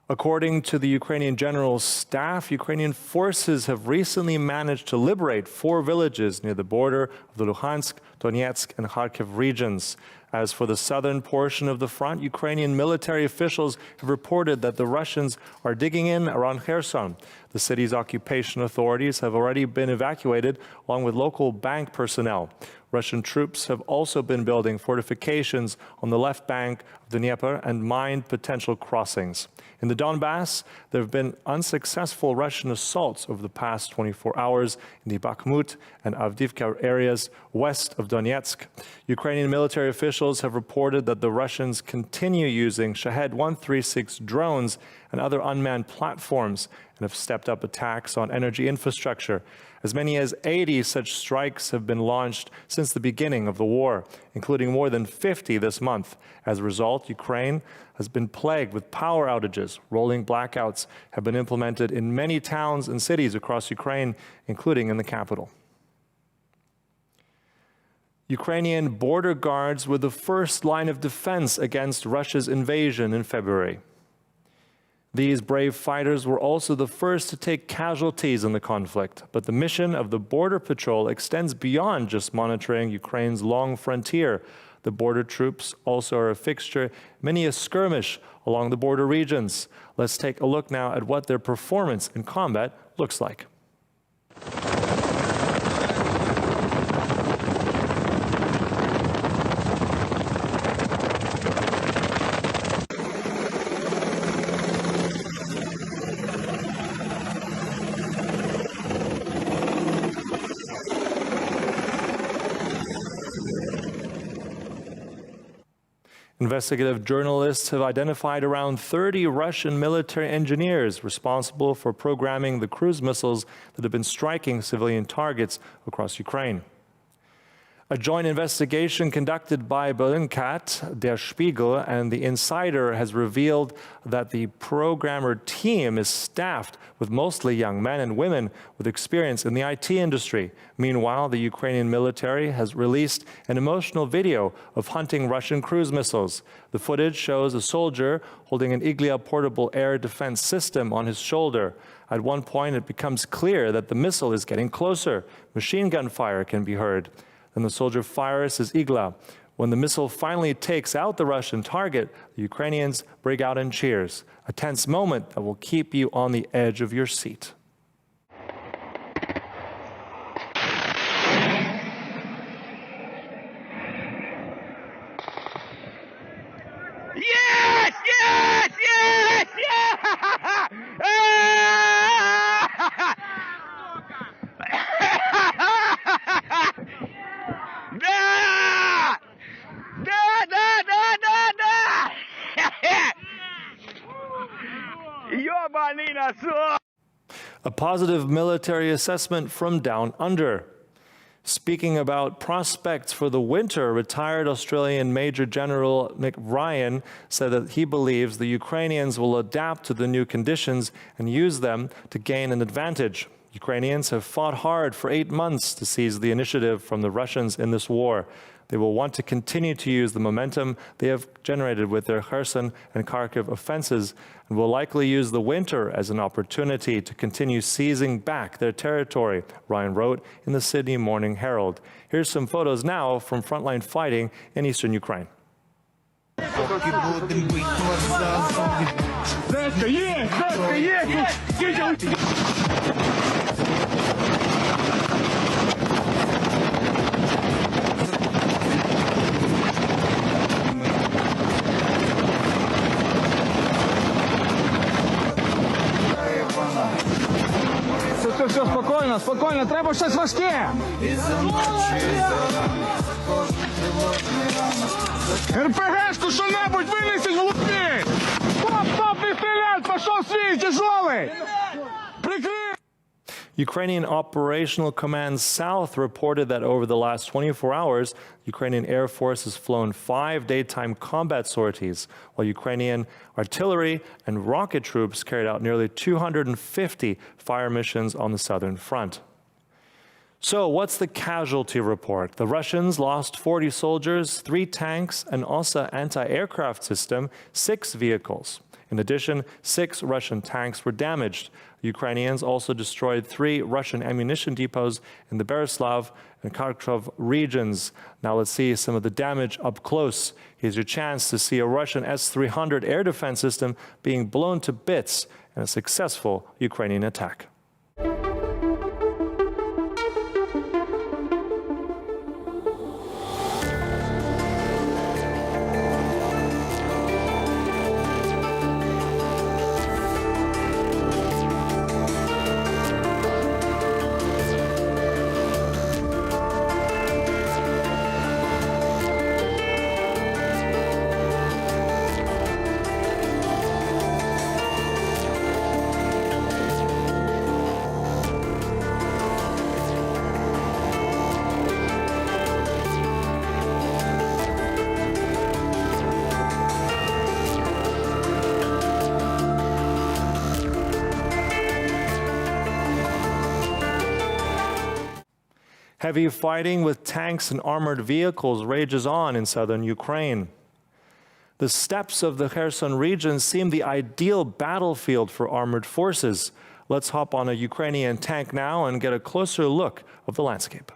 According to the Ukrainian General Staff, Ukrainian forces have recently managed to liberate 4 villages near the border of the Luhansk, Donetsk, and Kharkiv regions. As for the southern portion of the front, Ukrainian military officials have reported that the Russians are digging in around Kherson. The city's occupation authorities have already been evacuated, along with local bank personnel. Russian troops have also been building fortifications on the left bank of the Dnieper and mined potential crossings. In the Donbass, there have been unsuccessful Russian assaults over the past 24 hours in the Bakhmut and Avdiivka areas west of Donetsk. Ukrainian military officials have reported that the Russians continue using Shahed 136 drones and other unmanned platforms and have stepped up attacks on energy infrastructure. As many as 80 such strikes have been launched since the beginning of the war, including more than 50 this month. As a result, Ukraine has been plagued with power outages. Rolling blackouts have been implemented in many towns and cities across Ukraine, including in the capital. Ukrainian border guards were the first line of defense against Russia's invasion in February. These brave fighters were also the first to take casualties in the conflict, but the mission of the Border Patrol extends beyond just monitoring Ukraine's long frontier. The border troops also are a fixture, many a skirmish along the border regions. Let's take a look now at what their performance in combat looks like. Investigative journalists have identified around 30 Russian military engineers responsible for programming the cruise missiles that have been striking civilian targets across Ukraine. A joint investigation conducted by Bellingcat, Der Spiegel, and The Insider has revealed that the programmer team is staffed with mostly young men and women with experience in the IT industry. Meanwhile, the Ukrainian military has released an emotional video of hunting Russian cruise missiles. The footage shows a soldier holding an Iglia portable air defense system on his shoulder. At one point, it becomes clear that the missile is getting closer. Machine gun fire can be heard. Then the soldier fires his Igla. When the missile finally takes out the Russian target, the Ukrainians break out in cheers, a tense moment that will keep you on the edge of your seat. Yes! Yes! Yes! Yes! Да! Да, да, да, да, да! Ёбаный насос! A positive military assessment from down under. Speaking about prospects for the winter, retired Australian Major General Mick Ryan said that he believes the Ukrainians will adapt to the new conditions and use them to gain an advantage. Ukrainians have fought hard for 8 months to seize the initiative from the Russians in this war. They will want to continue to use the momentum they have generated with their Kherson and Kharkiv offenses and will likely use the winter as an opportunity to continue seizing back their territory, Ryan wrote in the Sydney Morning Herald. Here's some photos now from frontline fighting in eastern Ukraine. Все, спокійно, спокійно, треба щось важке. РПГшку що-небудь винесіть в лупі. Стоп, не стрілять, пішов свій, тяжелий. Прикрий. Ukrainian Operational Command South reported that over the last 24 hours, Ukrainian Air Force has flown 5 daytime combat sorties, while Ukrainian artillery and rocket troops carried out nearly 250 fire missions on the southern front. So what's the casualty report? The Russians lost 40 soldiers, 3 tanks, an OSA anti-aircraft system, 6 vehicles. In addition, 6 Russian tanks were damaged. Ukrainians also destroyed 3 Russian ammunition depots in the Berislav and Kharkov regions. Now let's see some of the damage up close. Here's your chance to see a Russian S-300 air defense system being blown to bits in a successful Ukrainian attack. Heavy fighting with tanks and armored vehicles rages on in southern Ukraine. The steppes of the Kherson region seem the ideal battlefield for armored forces. Let's hop on a Ukrainian tank now and get a closer look of the landscape.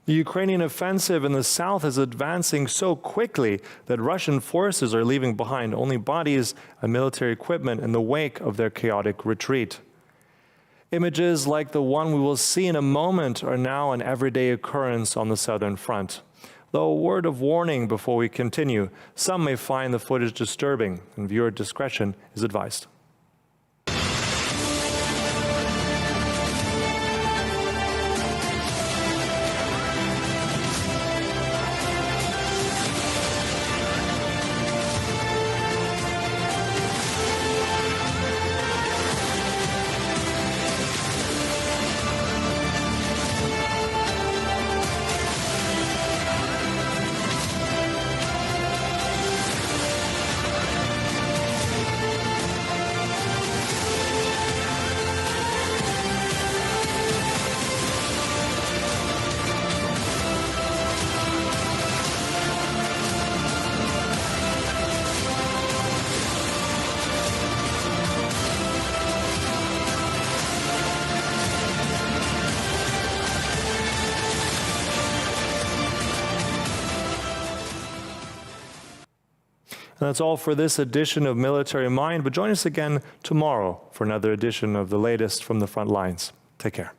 The Ukrainian offensive in the south is advancing so quickly that Russian forces are leaving behind only bodies and military equipment in the wake of their chaotic retreat. Images like the one we will see in a moment are now an everyday occurrence on the southern front. Though a word of warning before we continue, some may find the footage disturbing, and viewer discretion is advised. And that's all for this edition of Military Mind, but join us again tomorrow for another edition of the latest from the front lines. Take care.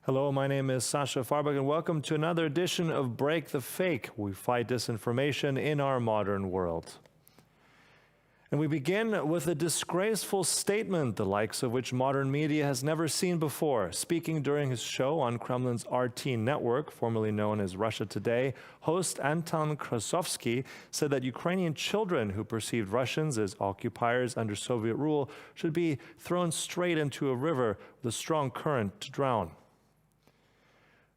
Hello, my name is Sasha Farbach, and welcome to another edition of Break the Fake. We fight disinformation in our modern world. And we begin with a disgraceful statement, the likes of which modern media has never seen before. Speaking during his show on Kremlin's RT network, formerly known as Russia Today, host Anton Krasovsky said that Ukrainian children who perceived Russians as occupiers under Soviet rule should be thrown straight into a river with a strong current to drown.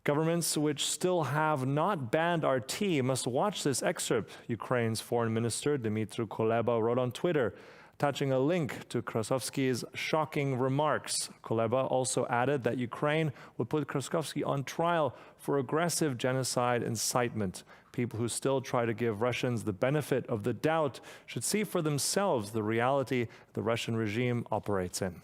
Governments which still have not banned RT must watch this excerpt, Ukraine's Foreign Minister Dmytro Kuleba wrote on Twitter, attaching a link to Krasovsky's shocking remarks. Kuleba also added that Ukraine would put Krasovsky on trial for aggressive genocide incitement. People who still try to give Russians the benefit of the doubt should see for themselves the reality the Russian regime operates in.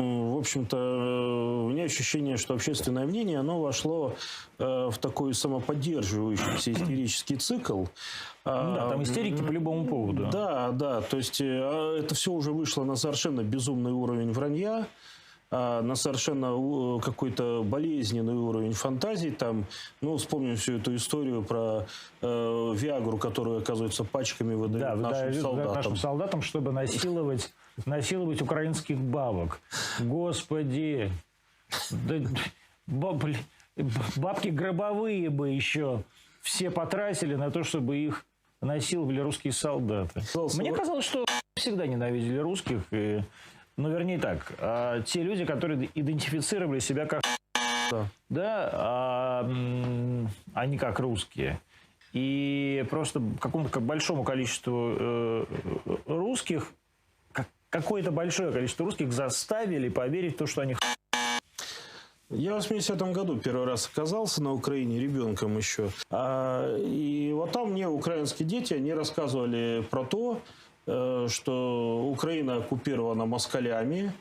В общем-то, у меня ощущение, что общественное мнение, оно вошло в такой самоподдерживающийся истерический цикл. Да, там истерики по любому поводу. Да, да, то есть это все уже вышло на совершенно безумный уровень вранья, на совершенно какой-то болезненный уровень фантазий. Там, ну, вспомним всю эту историю про Виагру, которую, оказывается, пачками выдают нашим солдатам, чтобы насиловать украинских бабок. Господи, да, бабки гробовые бы еще все потратили на то, чтобы их насиловали русские солдаты. Мне казалось, что всегда ненавидели русских, ну, вернее так, те люди, которые идентифицировали себя как да, а не как русские. И просто какому-то большому количеству русских, какое-то большое количество русских заставили поверить в то, что они... Я в 80-м году первый раз оказался на Украине ребенком еще. И вот там мне украинские дети, они рассказывали про то, что Украина оккупирована москалями,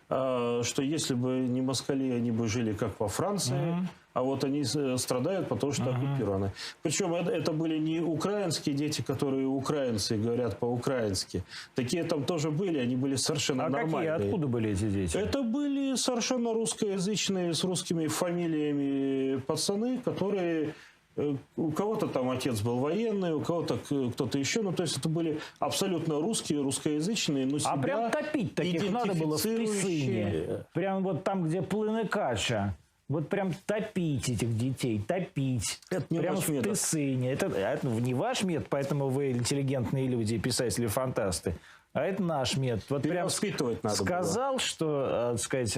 что если бы не москали, они бы жили как во Франции, а вот они страдают, потому что оккупированы. Причем это были не украинские дети, которые украинцы говорят по-украински. Такие там тоже были, они были совершенно нормальные. Какие? Откуда были эти дети? Это были совершенно русскоязычные, с русскими фамилиями пацаны, которые У кого-то там отец был военный, у кого-то кто-то еще. Ну, то есть это были абсолютно русские, русскоязычные, но себя А прям топить таких надо было в Тысыне. Прям вот там, где плыны кача. Вот прям топить этих детей, топить. Это не прямо ваш в метод. Тысыне. Это не ваш метод, поэтому вы интеллигентные люди, писатели, фантасты. А это наш метод. Вот прям сказал, было. что, так сказать,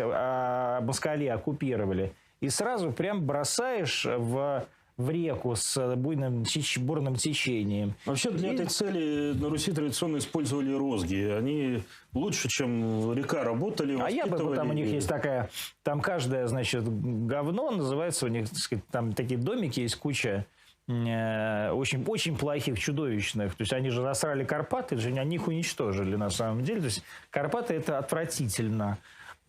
москали оккупировали, и сразу прям бросаешь в реку с бурным течением. Вообще для этой цели на Руси традиционно использовали розги. Они лучше, чем река, работали, воспитывали. Там у них есть такая, там каждое, значит, говно называется, у них, так сказать, там такие домики есть куча очень плохих, чудовищных. То есть они же засрали Карпаты, они их уничтожили на самом деле. То есть Карпаты это отвратительно.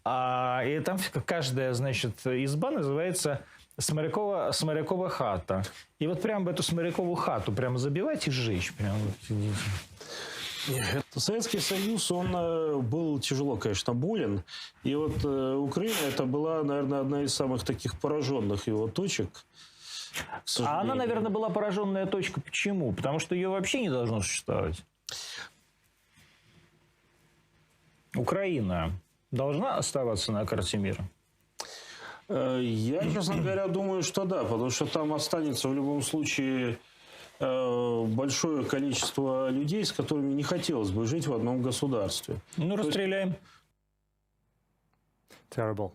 И там каждая, значит, изба называется Сморякова хата. И вот прям в эту Сморякову хату прям забивать и сжечь. Прям вот сидите. Советский Союз, он был тяжело, конечно, болен. И вот Украина, это была, наверное, одна из самых таких пораженных его точек. А она, наверное, была пораженная точка. Почему? Потому что ее вообще не должно существовать. Украина должна оставаться на карте мира? Я, честно говоря, думаю, что да, потому что там останется в любом случае большое количество людей, с которыми не хотелось бы жить в одном государстве. Ну, расстреляем. Terrible.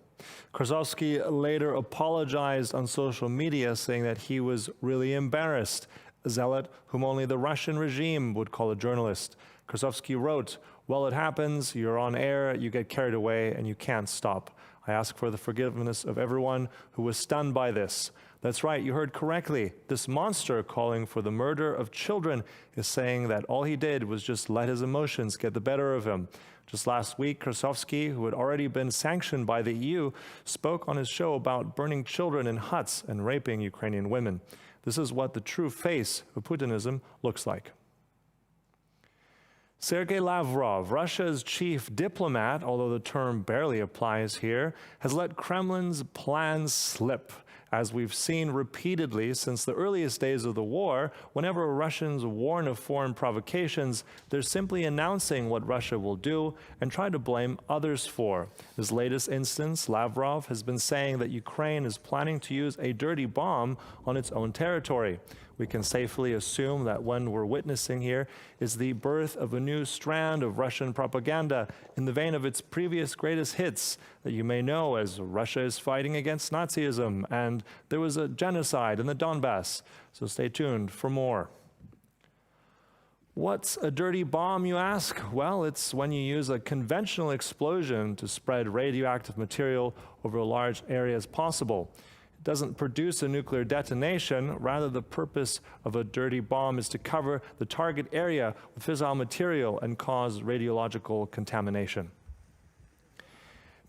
Krasovsky later apologized on social media, saying that he was really embarrassed, a zealot whom only the Russian regime would call a journalist. Krasovsky wrote, "Well, it happens, you're on air, you get carried away, and you can't stop. I ask for the forgiveness of everyone who was stunned by this." That's right, you heard correctly. This monster calling for the murder of children is saying that all he did was just let his emotions get the better of him. Just last week, Krasovsky, who had already been sanctioned by the EU, spoke on his show about burning children in huts and raping Ukrainian women. This is what the true face of Putinism looks like. Sergei Lavrov, Russia's chief diplomat, although the term barely applies here, has let Kremlin's plans slip. As we've seen repeatedly since the earliest days of the war, whenever Russians warn of foreign provocations, they're simply announcing what Russia will do and try to blame others for. This latest instance, Lavrov has been saying that Ukraine is planning to use a dirty bomb on its own territory. We can safely assume that what we're witnessing here is the birth of a new strand of Russian propaganda in the vein of its previous greatest hits that you may know as Russia is fighting against Nazism and there was a genocide in the Donbass. So stay tuned for more. What's a dirty bomb, you ask? Well, it's when you use a conventional explosion to spread radioactive material over a large area as possible. Doesn't produce a nuclear detonation. Rather, the purpose of a dirty bomb is to cover the target area with fissile material and cause radiological contamination.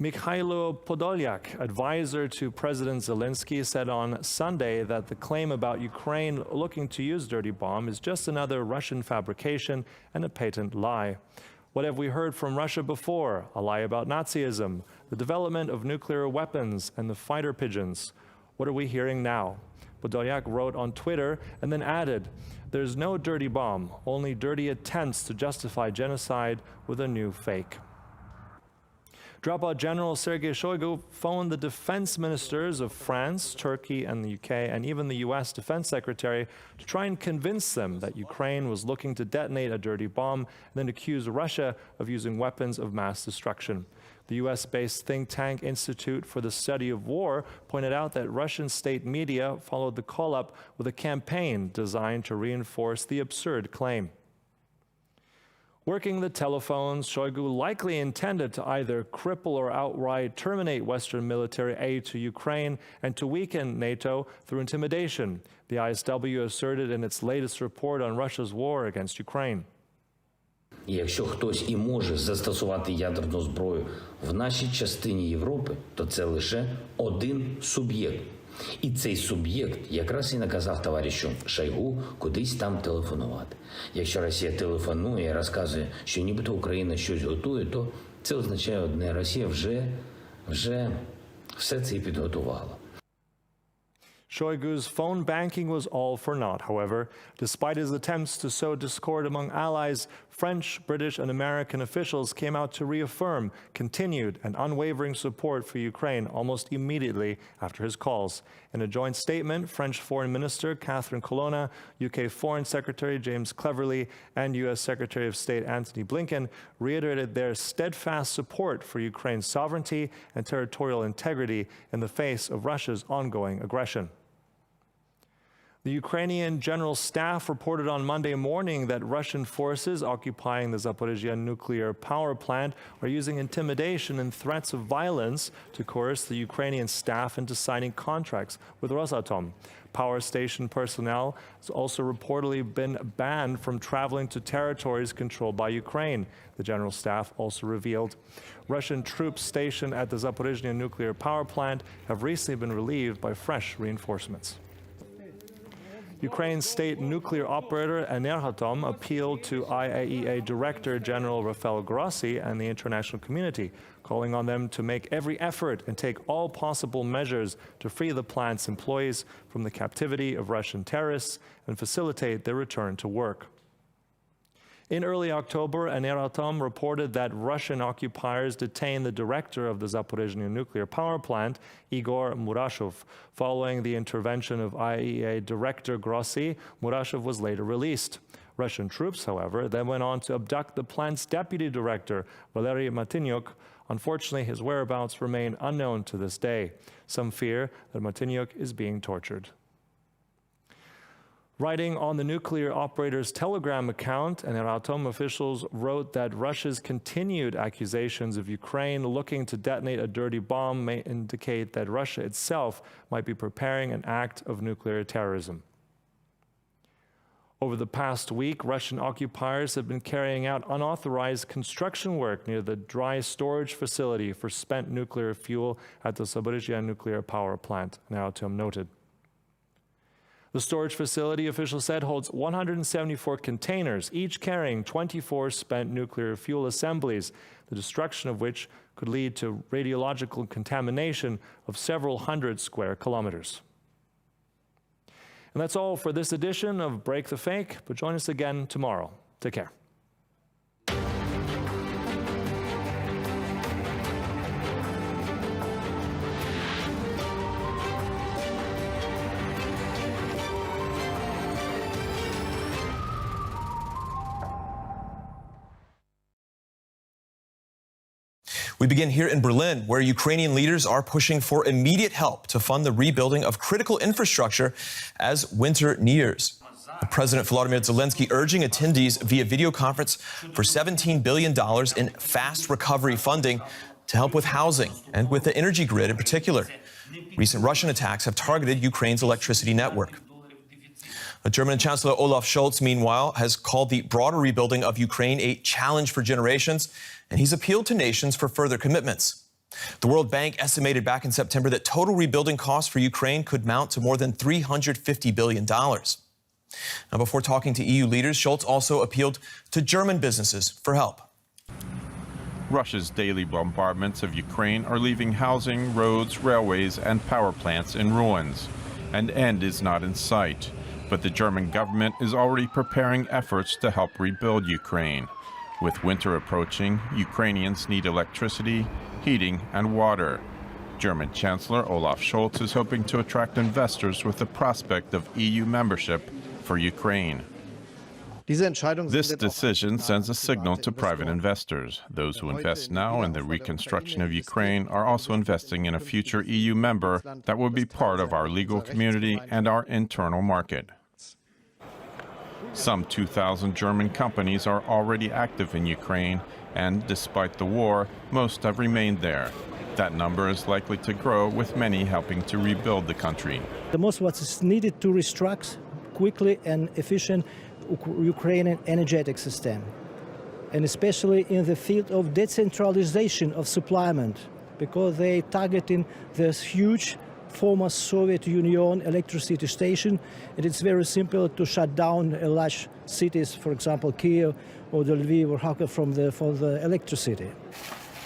Mikhailo Podolyak, advisor to President Zelensky, said on Sunday that the claim about Ukraine looking to use dirty bomb is just another Russian fabrication and a patent lie. What have we heard from Russia before? A lie about Nazism, the development of nuclear weapons, and the fighter pigeons. What are we hearing now? Podolyak wrote on Twitter and then added, "There's no dirty bomb, only dirty attempts to justify genocide with a new fake." Dropout General Sergei Shoigu phoned the defense ministers of France, Turkey, and the UK, and even the US Defense Secretary to try and convince them that Ukraine was looking to detonate a dirty bomb and then accuse Russia of using weapons of mass destruction. The US-based think tank Institute for the Study of War pointed out that Russian state media followed the call-up with a campaign designed to reinforce the absurd claim. Working the telephones, Shoigu likely intended to either cripple or outright terminate Western military aid to Ukraine and to weaken NATO through intimidation, the ISW asserted in its latest report on Russia's war against Ukraine. І якщо хтось і може застосувати ядерну зброю в нашій частині Європи, то це лише один суб'єкт. І цей суб'єкт якраз і наказав товаришу Шойгу кудись там телефонувати. Якщо Росія телефонує і розказує, що нібито Україна щось готує, то це означає одне: Росія вже все це і підготувала. Shoigu's phone banking was all for naught, however. Despite his attempts to sow discord among allies, French, British, and American officials came out to reaffirm continued and unwavering support for Ukraine almost immediately after his calls. In a joint statement, French Foreign Minister Catherine Colonna, UK Foreign Secretary James Cleverly, and US Secretary of State Antony Blinken reiterated their steadfast support for Ukraine's sovereignty and territorial integrity in the face of Russia's ongoing aggression. The Ukrainian General Staff reported on Monday morning that Russian forces occupying the Zaporizhzhia nuclear power plant are using intimidation and threats of violence to coerce the Ukrainian staff into signing contracts with Rosatom. Power station personnel has also reportedly been banned from traveling to territories controlled by Ukraine, the General Staff also revealed. Russian troops stationed at the Zaporizhzhia nuclear power plant have recently been relieved by fresh reinforcements. Ukraine's state nuclear operator Energoatom appealed to IAEA Director General Rafael Grossi and the international community, calling on them to make every effort and take all possible measures to free the plant's employees from the captivity of Russian terrorists and facilitate their return to work. In early October, Energoatom reported that Russian occupiers detained the director of the Zaporizhzhia nuclear power plant, Igor Murashov. Following the intervention of IAEA Director Grossi, Murashov was later released. Russian troops, however, then went on to abduct the plant's deputy director, Valery Martinyuk. Unfortunately, his whereabouts remain unknown to this day. Some fear that Martinyuk is being tortured. Writing on the nuclear operator's Telegram account, Energoatom officials wrote that Russia's continued accusations of Ukraine looking to detonate a dirty bomb may indicate that Russia itself might be preparing an act of nuclear terrorism. Over the past week, Russian occupiers have been carrying out unauthorized construction work near the dry storage facility for spent nuclear fuel at the Zaporizhzhia nuclear power plant, Energoatom noted. The storage facility, officials said, holds 174 containers, each carrying 24 spent nuclear fuel assemblies, the destruction of which could lead to radiological contamination of several hundred square kilometers. And that's all for this edition of Break the Fake, but join us again tomorrow. Take care. We begin here in Berlin, where Ukrainian leaders are pushing for immediate help to fund the rebuilding of critical infrastructure as winter nears. President Volodymyr Zelensky urging attendees via video conference for $17 billion in fast recovery funding to help with housing and with the energy grid in particular. Recent Russian attacks have targeted Ukraine's electricity network. German Chancellor Olaf Scholz, meanwhile, has called the broader rebuilding of Ukraine a challenge for generations, and he's appealed to nations for further commitments. The World Bank estimated back in September that total rebuilding costs for Ukraine could mount to more than $350 billion. Now, before talking to EU leaders, Scholz also appealed to German businesses for help. Russia's daily bombardments of Ukraine are leaving housing, roads, railways, and power plants in ruins. An end is not in sight. But the German government is already preparing efforts to help rebuild Ukraine. With winter approaching, Ukrainians need electricity, heating, and water. German Chancellor Olaf Scholz is hoping to attract investors with the prospect of EU membership for Ukraine. This decision sends a signal to private investors. Those who invest now in the reconstruction of Ukraine are also investing in a future EU member that will be part of our legal community and our internal market. Some 2,000 German companies are already active in Ukraine, and despite the war, most have remained there. That number is likely to grow, with many helping to rebuild the country. The most what is needed to restructure quickly and efficient Ukrainian energetic system, and especially in the field of decentralization of supplyment, because they targeting this huge former Soviet Union electricity station, and it's very simple to shut down large cities, for example, Kiev or Lviv or Kharkiv for the electricity.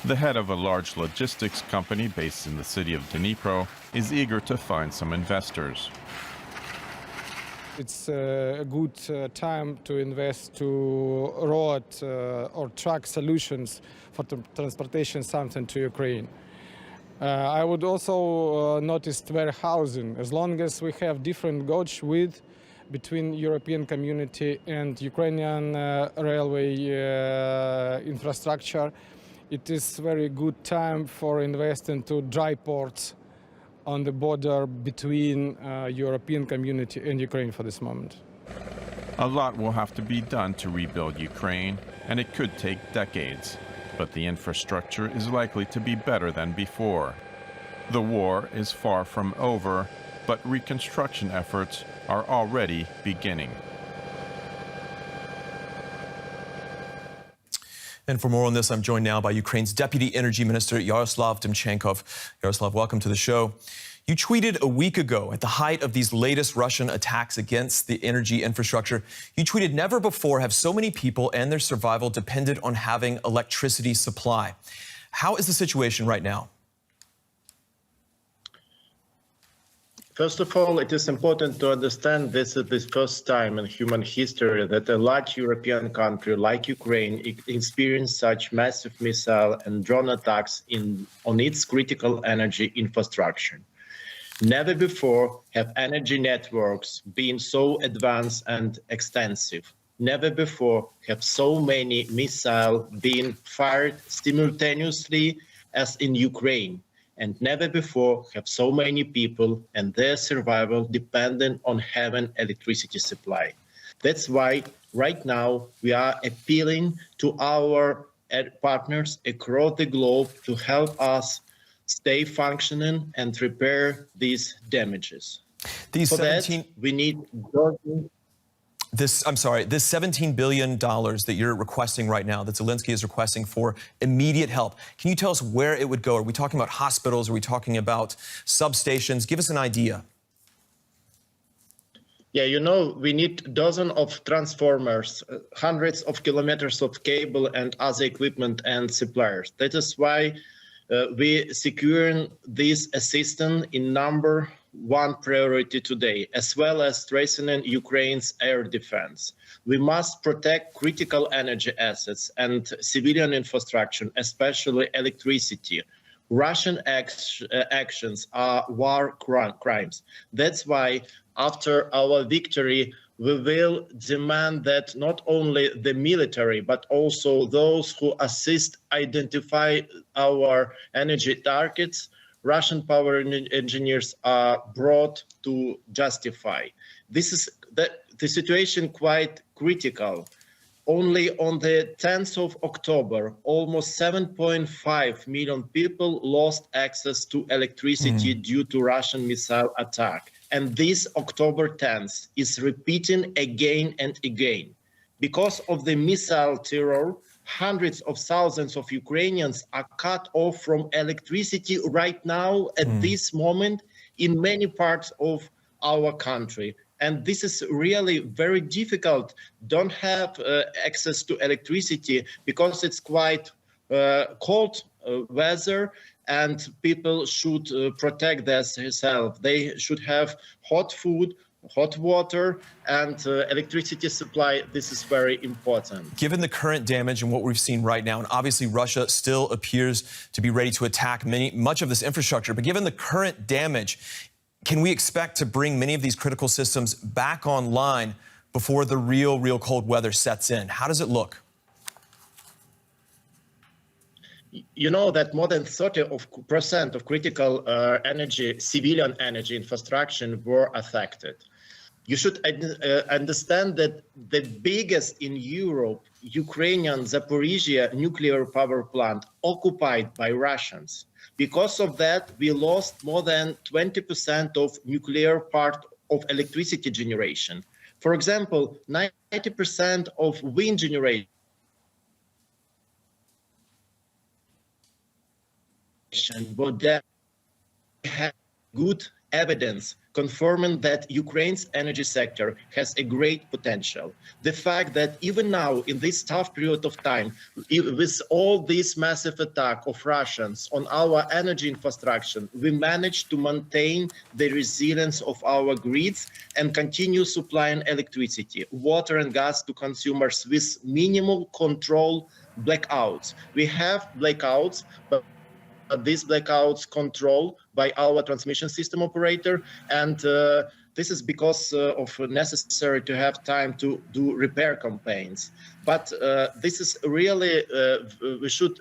The head of a large logistics company based in the city of Dnipro is eager to find some investors. It's a good time to invest to road or truck solutions for transportation something to Ukraine. I would also notice warehousing. As long as we have different gauge width between European community and Ukrainian railway infrastructure, it is very good time for investing to dry ports on the border between European community and Ukraine for this moment. A lot will have to be done to rebuild Ukraine, and it could take decades. But the infrastructure is likely to be better than before. The war is far from over, but reconstruction efforts are already beginning. And for more on this, I'm joined now by Ukraine's Deputy Energy Minister, Yaroslav Timchenkov. Yaroslav, welcome to the show. You tweeted a week ago at the height of these latest Russian attacks against the energy infrastructure. You tweeted, never before have so many people and their survival depended on having electricity supply. How is the situation right now? First of all, it is important to understand this is the first time in human history that a large European country like Ukraine experienced such massive missile and drone attacks on its critical energy infrastructure. Never before have energy networks been so advanced and extensive. Never before have so many missiles been fired simultaneously as in Ukraine. And never before have so many people and their survival dependent on having electricity supply. That's why right now we are appealing to our partners across the globe to help us stay functioning and repair these damages. These For 17... that, we need... This $17 billion that you're requesting right now, that Zelensky is requesting for immediate help. Can you tell us where it would go? Are we talking about hospitals? Are we talking about substations? Give us an idea. Yeah, you know, we need dozens of transformers, hundreds of kilometers of cable and other equipment and suppliers. That is why we securing this assistance in number one priority today, as well as strengthening Ukraine's air defense. We must protect critical energy assets and civilian infrastructure, especially electricity. Russian actions are war crimes. That's why after our victory, we will demand that not only the military, but also those who assist identify our energy targets, Russian power engineers are brought to justify. This is the situation quite critical. Only on the 10th of October, almost 7.5 million people lost access to electricity due to Russian missile attack. And this October 10th is repeating again and again. Because of the missile terror, hundreds of thousands of Ukrainians are cut off from electricity right now at this moment in many parts of our country. And this is really very difficult. Don't have access to electricity because it's quite cold weather, and people should protect themselves. They should have hot food, hot water, and electricity supply. This is very important. Given the current damage and what we've seen right now, and obviously Russia still appears to be ready to attack much of this infrastructure, but given the current damage, can we expect to bring many of these critical systems back online before the real cold weather sets in? How does it look? You know that more than 30% of critical energy, civilian energy infrastructure were affected. You should understand that the biggest in Europe, Ukrainian Zaporizhia nuclear power plant, occupied by Russians. Because of that, we lost more than 20% of nuclear part of electricity generation. For example, 90% of wind generation but they have good evidence confirming that Ukraine's energy sector has a great potential. The fact that even now, in this tough period of time, with all this massive attack of Russians on our energy infrastructure, we managed to maintain the resilience of our grids and continue supplying electricity, water and gas to consumers with minimal control blackouts. We have blackouts, but these blackouts controlled by our transmission system operator, and this is because of necessary to have time to do repair campaigns. But this is really, we should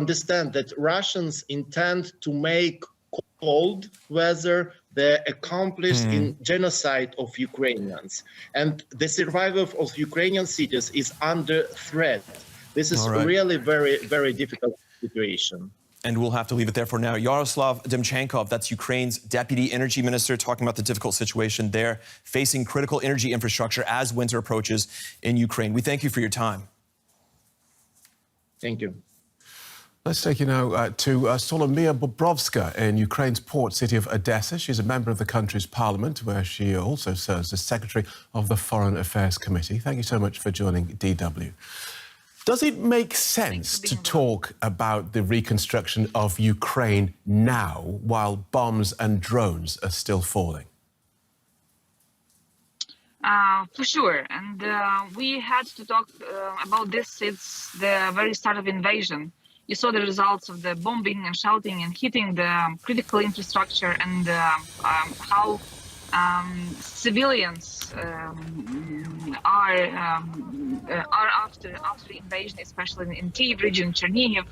understand that Russians intend to make cold weather the accomplice in genocide of Ukrainians. And the survival of Ukrainian cities is under threat. This is really very, very difficult situation. And we'll have to leave it there for now. Yaroslav Demchenkov, that's Ukraine's deputy energy minister, talking about the difficult situation there, facing critical energy infrastructure as winter approaches in Ukraine. We thank you for your time. Thank you. Let's take you now to Solomia Bobrovska in Ukraine's port city of Odessa. She's a member of the country's parliament, where she also serves as secretary of the Foreign Affairs Committee. Thank you so much for joining DW. Does it make sense to talk about the reconstruction of Ukraine now, while bombs and drones are still falling? For sure. And we had to talk about this since the very start of invasion. You saw the results of the bombing and shouting and hitting the critical infrastructure, and how civilians are after the invasion, especially in Kyiv region, Chernihiv,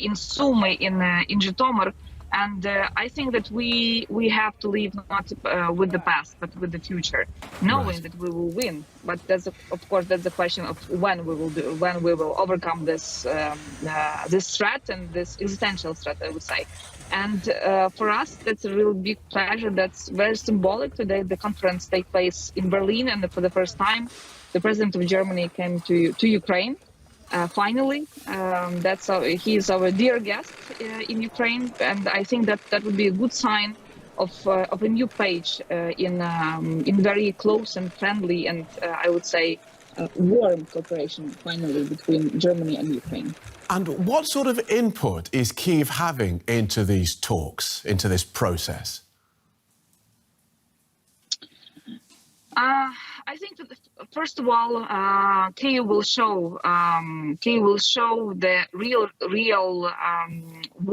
in Sumy, in Zhytomyr. And I think that we have to live not with the past, but with the future, knowing that we will win. But that's of course that's the question of when we will overcome this this threat, and this existential threat, I would say. And for us, that's a real big pleasure. That's very symbolic. Today, the conference takes place in Berlin, and for the first time, the president of Germany came to Ukraine. Finally, he is our dear guest in Ukraine, and I think that would be a good sign of a new page in very close and friendly, and I would say warm cooperation finally between Germany and Ukraine. And what sort of input is Kyiv having into these talks, into this process? I think that first of all, Kyiv will show the real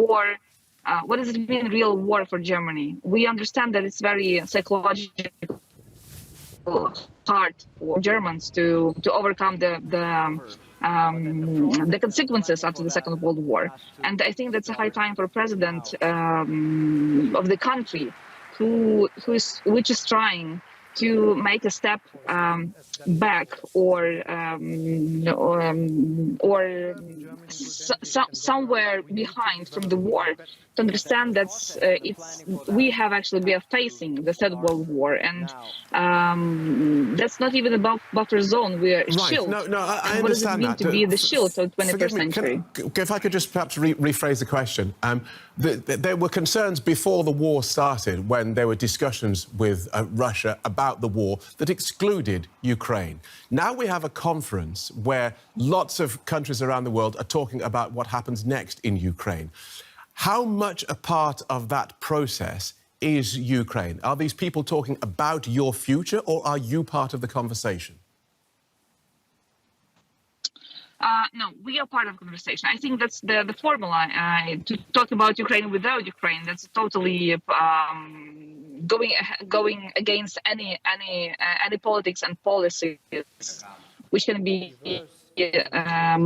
war. What does it mean, real war for Germany? We understand that it's very psychological hard for Germans to overcome the consequences after the Second World War, and I think that's a high time for a president of the country which is trying to make a step back or somewhere behind from the war, to understand that we have actually been facing the Third World War, and that's not even about buffer zone. We are a shield. No, I understand that. What does it mean to be the shield of the 21st century? If I could just perhaps rephrase the question. There were concerns before the war started, when there were discussions with Russia about the war, that excluded Ukraine. Now we have a conference where lots of countries around the world are talking about what happens next in Ukraine. How much a part of that process is Ukraine? Are these people talking about your future, or are you part of the conversation? No, we are part of the conversation. I think that's the formula to talk about Ukraine without Ukraine. That's totally going against any politics and policies which can be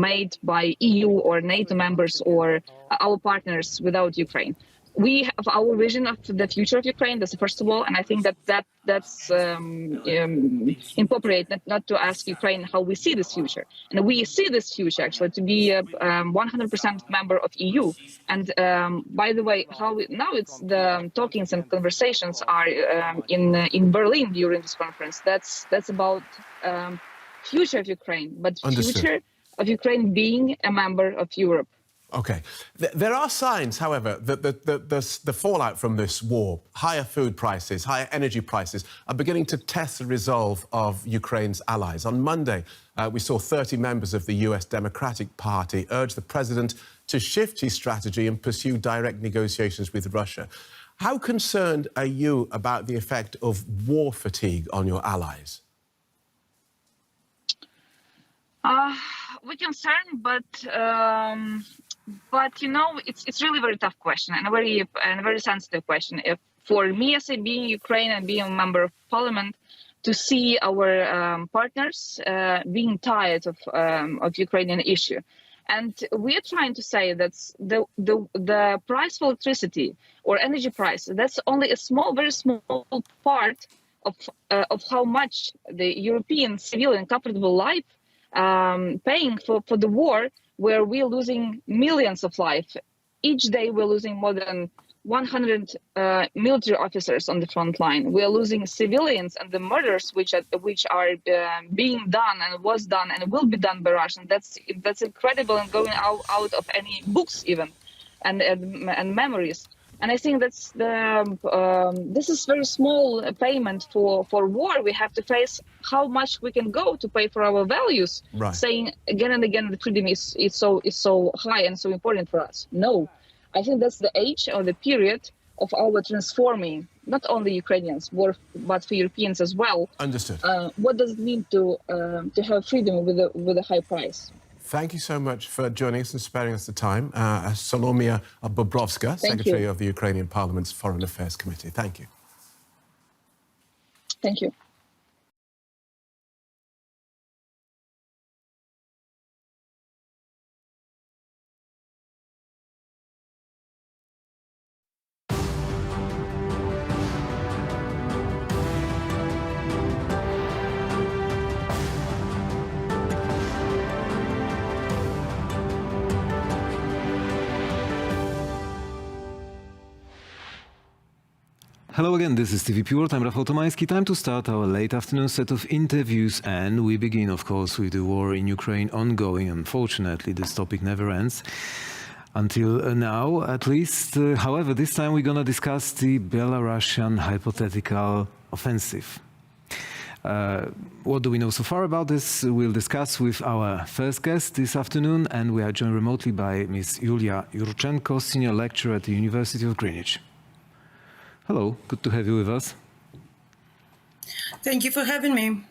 made by EU or NATO members or our partners without Ukraine. We have our vision of the future of Ukraine. That's first of all, and I think that's appropriate not to ask Ukraine how we see this future. And we see this future actually to be a 100% member of EU. And by the way, now it's the talkings and conversations are in Berlin during this conference. That's about future of Ukraine, but Understood. Future of Ukraine being a member of Europe. Okay. There are signs, however, that the fallout from this war, higher food prices, higher energy prices, are beginning to test the resolve of Ukraine's allies. On Monday, we saw 30 members of the US Democratic Party urge the president to shift his strategy and pursue direct negotiations with Russia. How concerned are you about the effect of war fatigue on your allies? We're concerned, but you know, it's really a very tough question and a very sensitive question. If for me, as being Ukraine and being a member of parliament, to see our partners being tired of Ukrainian issue, and we are trying to say that the price for electricity or energy price, that's only a very small part of how much the European civilian comfortable life paying for the war, where we're losing millions of lives. Each day we're losing more than 100 military officers on the front line. We are losing civilians, and the murders which are being done and was done and will be done by Russians. That's incredible and going out of any books even, and memories. And I think that's this is very small payment for war. We have to face how much we can go to pay for our values. Right. Saying again and again that freedom is so high and so important for us. No, I think that's the age or the period of our transforming not only Ukrainians but for Europeans as well. Understood. What does it mean to have freedom with a high price? Thank you so much for joining us and sparing us the time. Solomia Bobrovska, Secretary of the Ukrainian Parliament's Foreign Affairs Committee. Thank you. Thank you. Hello again, this is TV Pure. I'm Rafał Tomański. Time to start our late afternoon set of interviews, and we begin, of course, with the war in Ukraine ongoing. Unfortunately, this topic never ends. Until now, at least. However, this time we're going to discuss the Belarusian hypothetical offensive. What do we know so far about this? We'll discuss with our first guest this afternoon, and we are joined remotely by Ms. Yulia Yurchenko, Senior Lecturer at the University of Greenwich. Hello, good to have you with us. Thank you for having me.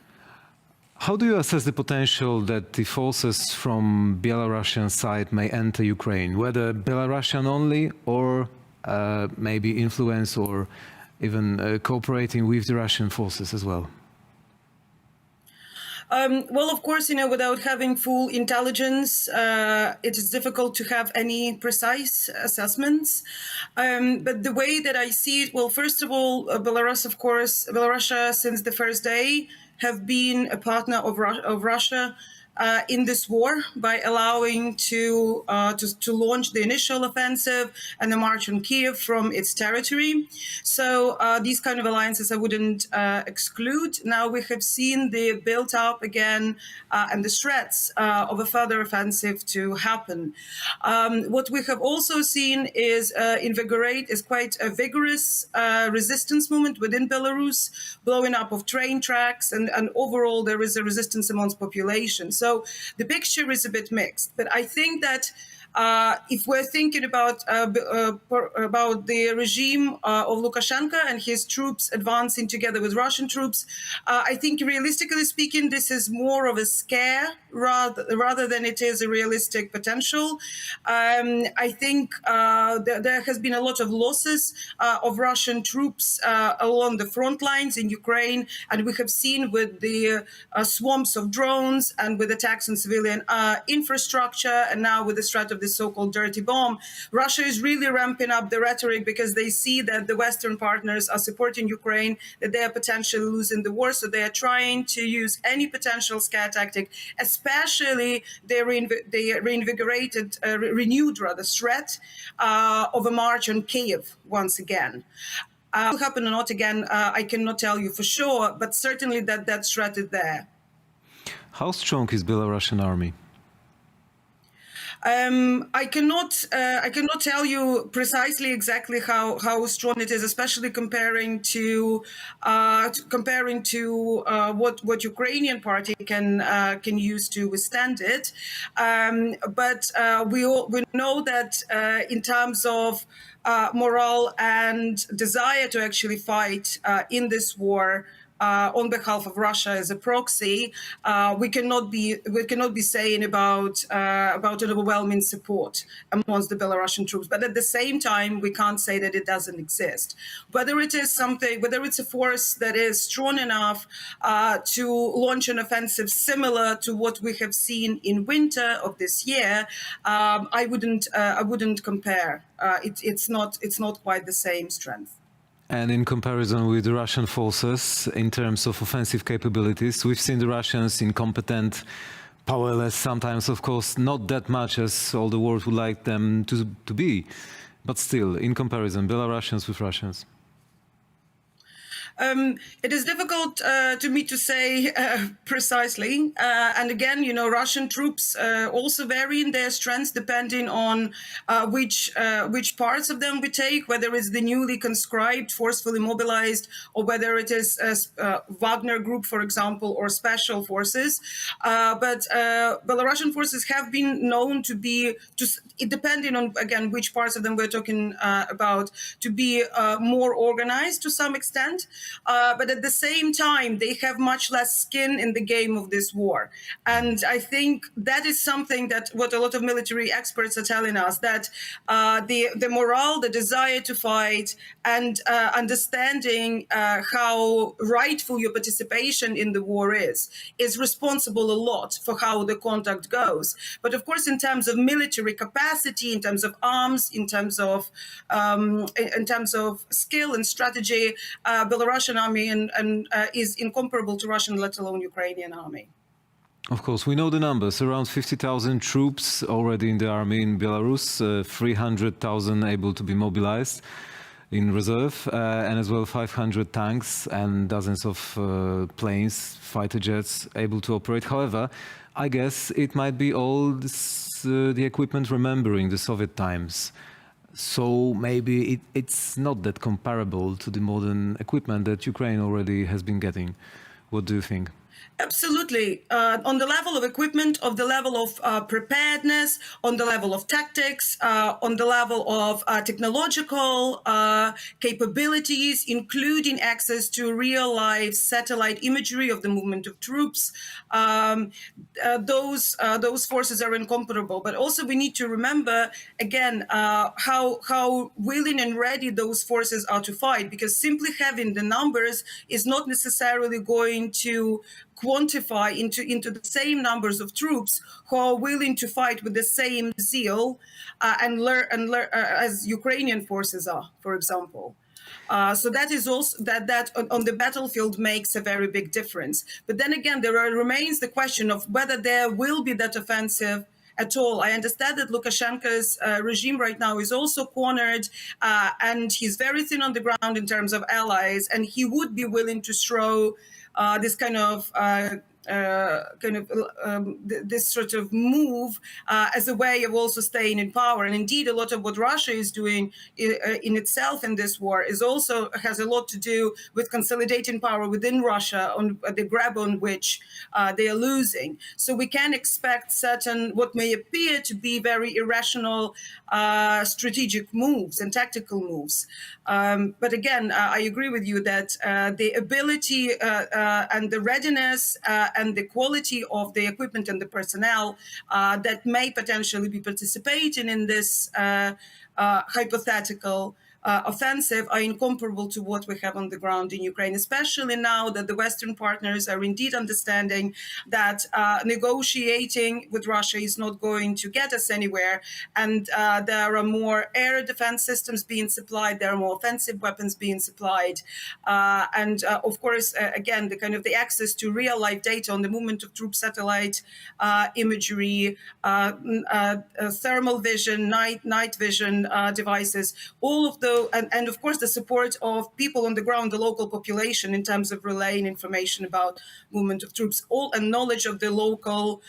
How do you assess the potential that the forces from Belarusian side may enter Ukraine, whether Belarusian only or maybe influence or even cooperating with the Russian forces as well? Well, of course, without having full intelligence, it is difficult to have any precise assessments. But the way that I see it, well, first of all, Belarusia, since the first day, have been a partner of Russia in this war by allowing to launch the initial offensive and the march on Kiev from its territory. So these kind of alliances I wouldn't exclude. Now we have seen the built up again and the threats of a further offensive to happen. What we have also seen is quite a vigorous resistance movement within Belarus, blowing up of train tracks, and overall there is a resistance amongst population. So the picture is a bit mixed, but I think that if we're thinking about the regime of Lukashenko and his troops advancing together with Russian troops, I think realistically speaking, this is more of a scare rather than it is a realistic potential. I think there has been a lot of losses of Russian troops along the front lines in Ukraine, and we have seen with the swarms of drones and with attacks on civilian infrastructure, and now with the threat of the so-called dirty bomb, Russia is really ramping up the rhetoric because they see that the Western partners are supporting Ukraine, that they are potentially losing the war, so they are trying to use any potential scare tactic, especially the renewed threat of a march on Kiev once again. Will happen or not again, I cannot tell you for sure, but certainly that threat is there. How strong is Belarusian army? I cannot tell you precisely exactly how strong it is, especially comparing to what Ukrainian party can use to withstand it. But we know that in terms of morale and desire to actually fight in this war on behalf of Russia as a proxy, we cannot be saying about an overwhelming support amongst the Belarusian troops. But at the same time, we can't say that it doesn't exist. Whether it's a force that is strong enough to launch an offensive similar to what we have seen in winter of this year, I wouldn't compare. It's not quite the same strength. And in comparison with the Russian forces, in terms of offensive capabilities, we've seen the Russians incompetent, powerless, sometimes, of course, not that much as all the world would like them to be. But still, in comparison, Belarusians with Russians. It is difficult to me to say precisely. And again, Russian troops also vary in their strengths depending on which parts of them we take, whether it's the newly conscribed, forcefully mobilized, or whether it is Wagner Group, for example, or special forces. But Belarusian forces have been known to be, depending on, again, which parts of them we're talking about, to be more organized to some extent. But at the same time, they have much less skin in the game of this war. And I think that is something that what a lot of military experts are telling us, that the morale, the desire to fight, and understanding how rightful your participation in the war is responsible a lot for how the conduct goes. But of course, in terms of military capacity, in terms of arms, in terms of skill and strategy, Belarusian army is incomparable to Russian, let alone Ukrainian army. Of course, we know the numbers. Around 50,000 troops already in the army in Belarus, 300,000 able to be mobilized in reserve, and as well 500 tanks and dozens of planes, fighter jets able to operate. However, I guess it might be all the equipment remembering the Soviet times. So maybe it's not that comparable to the modern equipment that Ukraine already has been getting. What do you think? Absolutely. On the level of equipment, of the level of preparedness, on the level of tactics, on the level of technological capabilities, including access to real-life satellite imagery of the movement of troops, those forces are incomparable. But also we need to remember, again, how willing and ready those forces are to fight, because simply having the numbers is not necessarily going to quantify into the same numbers of troops who are willing to fight with the same zeal and learn as Ukrainian forces are, for example. So that is also that on the battlefield makes a very big difference. But then again, remains the question of whether there will be that offensive at all. I understand that Lukashenko's regime right now is also cornered, and he's very thin on the ground in terms of allies, and he would be willing to throw this kind of this sort of move as a way of also staying in power. And indeed, a lot of what Russia is doing in itself in this war has a lot to do with consolidating power within Russia, on the grab on which they are losing. So we can expect certain what may appear to be very irrational strategic moves and tactical moves. But again, I agree with you that the ability and the readiness and the quality of the equipment and the personnel that may potentially be participating in this hypothetical offensive are incomparable to what we have on the ground in Ukraine, especially now that the Western partners are indeed understanding that negotiating with Russia is not going to get us anywhere. And there are more air defense systems being supplied, there are more offensive weapons being supplied. And of course, again, the access to real life data on the movement of troop satellite imagery, thermal vision, night vision, communication devices, all of and of course the support of people on the ground, the local population, in terms of relaying information about movement of troops, and knowledge of the local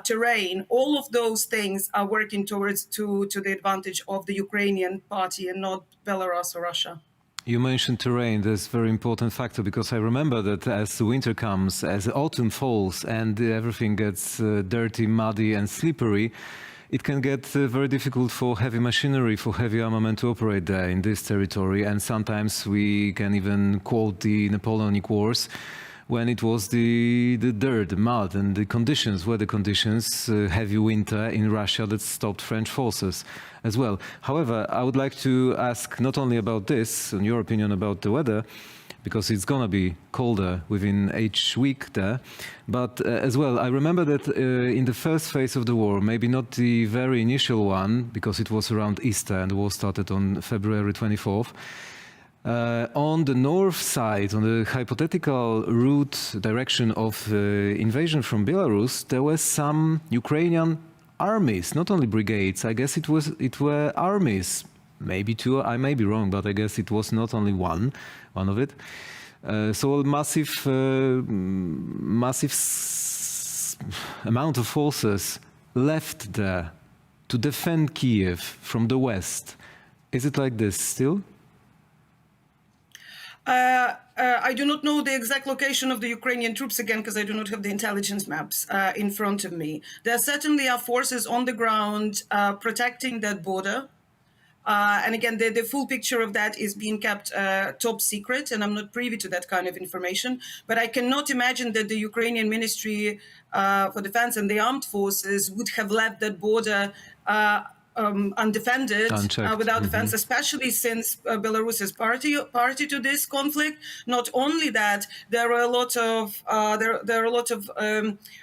terrain. All of those things are working towards to the advantage of the Ukrainian party and not Belarus or Russia. You mentioned terrain. That's a very important factor, because I remember that as the winter comes, as autumn falls and everything gets dirty, muddy and slippery, it can get very difficult for heavy machinery, for heavy armament to operate there in this territory. And sometimes we can even quote the Napoleonic Wars, when it was the dirt, the mud and the conditions, weather conditions, heavy winter in Russia that stopped French forces as well. However, I would like to ask not only about this, and your opinion about the weather, because it's going to be colder within each week there, but as well, I remember that in the first phase of the war, maybe not the very initial one, because it was around Easter and the war started on February 24th, on the north side, on the hypothetical route direction of invasion from Belarus, there were some Ukrainian armies, not only brigades. I guess it were armies, maybe two. I may be wrong, but I guess it was not only one of it. So a massive amount of forces left there to defend Kiev from the west. Is it like this still? I do not know the exact location of the Ukrainian troops, again, because I do not have the intelligence maps in front of me. There certainly are forces on the ground protecting that border. And again, the full picture of that is being kept top secret, and I'm not privy to that kind of information. But I cannot imagine that the Ukrainian Ministry for Defense and the armed forces would have left that border undefended, without defense, especially since Belarus is party to this conflict. Not only that, there are a lot of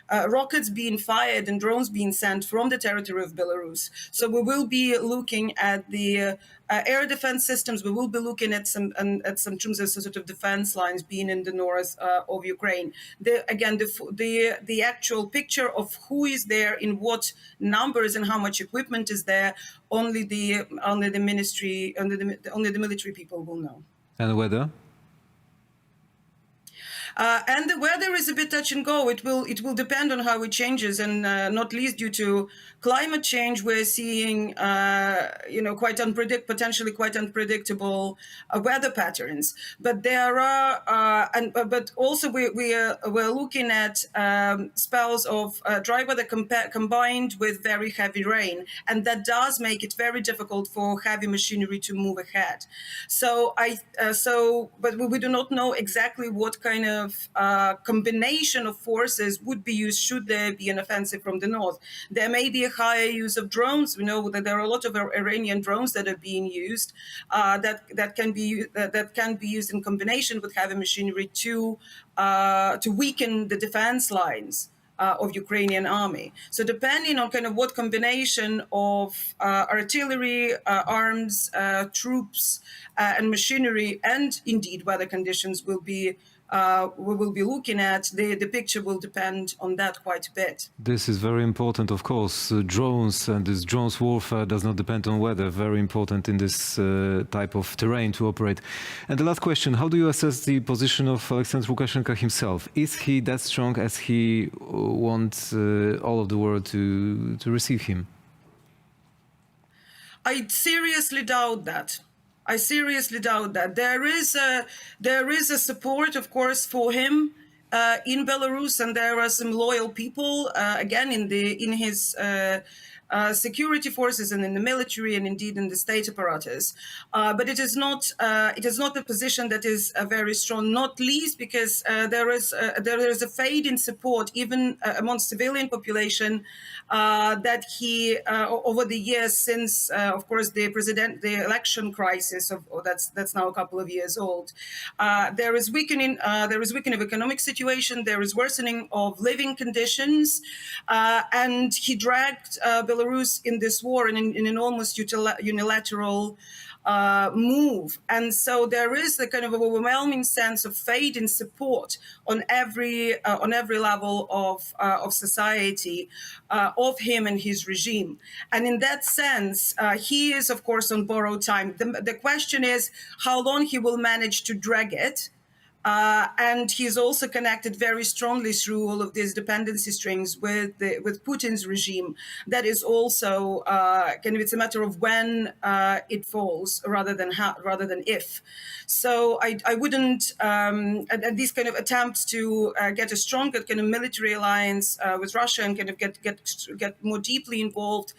rockets being fired and drones being sent from the territory of Belarus. So we will be looking at the air defense systems. We will be looking at some terms of sort of defense lines being in the north of Ukraine. The actual picture of who is there, in what numbers, and how much equipment is there, only the ministry, only the military people will know. And the weather? And the weather is a bit touch and go. It will depend on how it changes, and not least due to climate change. We're seeing potentially quite unpredictable weather patterns. But there are but also we're looking at spells of dry weather combined with very heavy rain, and that does make it very difficult for heavy machinery to move ahead. But we do not know exactly what kind of combination of forces would be used should there be an offensive from the north. There may be a higher use of drones. We know that there are a lot of Iranian drones that are being used that can be used in combination with heavy machinery to weaken the defense lines of Ukrainian army. So depending on kind of what combination of artillery, arms, troops, and machinery, and indeed weather conditions we will be looking at, the picture will depend on that quite a bit. This is very important, of course. Drones and this drones warfare does not depend on weather. Very important in this type of terrain to operate. And the last question, how do you assess the position of Alexander Lukashenko himself? Is he that strong as he wants all of the world to receive him? I seriously doubt that. There is a support, of course, for him in Belarus, and there are some loyal people again in his security forces and in the military, and indeed in the state apparatus. But it is not a position that is very strong, not least because there is a fade in support even amongst civilian population that he over the years since of course the election crisis that's now a couple of years old. There is weakening of economic situation. There is worsening of living conditions, and he dragged Belarus in this war in an almost unilateral move. And so there is a kind of overwhelming sense of faith and support on every level of society of him and his regime. And in that sense, he is, of course, on borrowed time. The question is how long he will manage to drag it. And he's also connected very strongly through all of these dependency strings with Putin's regime. That is also kind of, it's a matter of when it falls rather than if. So I wouldn't, and these kind of attempts to get a stronger kind of military alliance with Russia and kind of get more deeply involved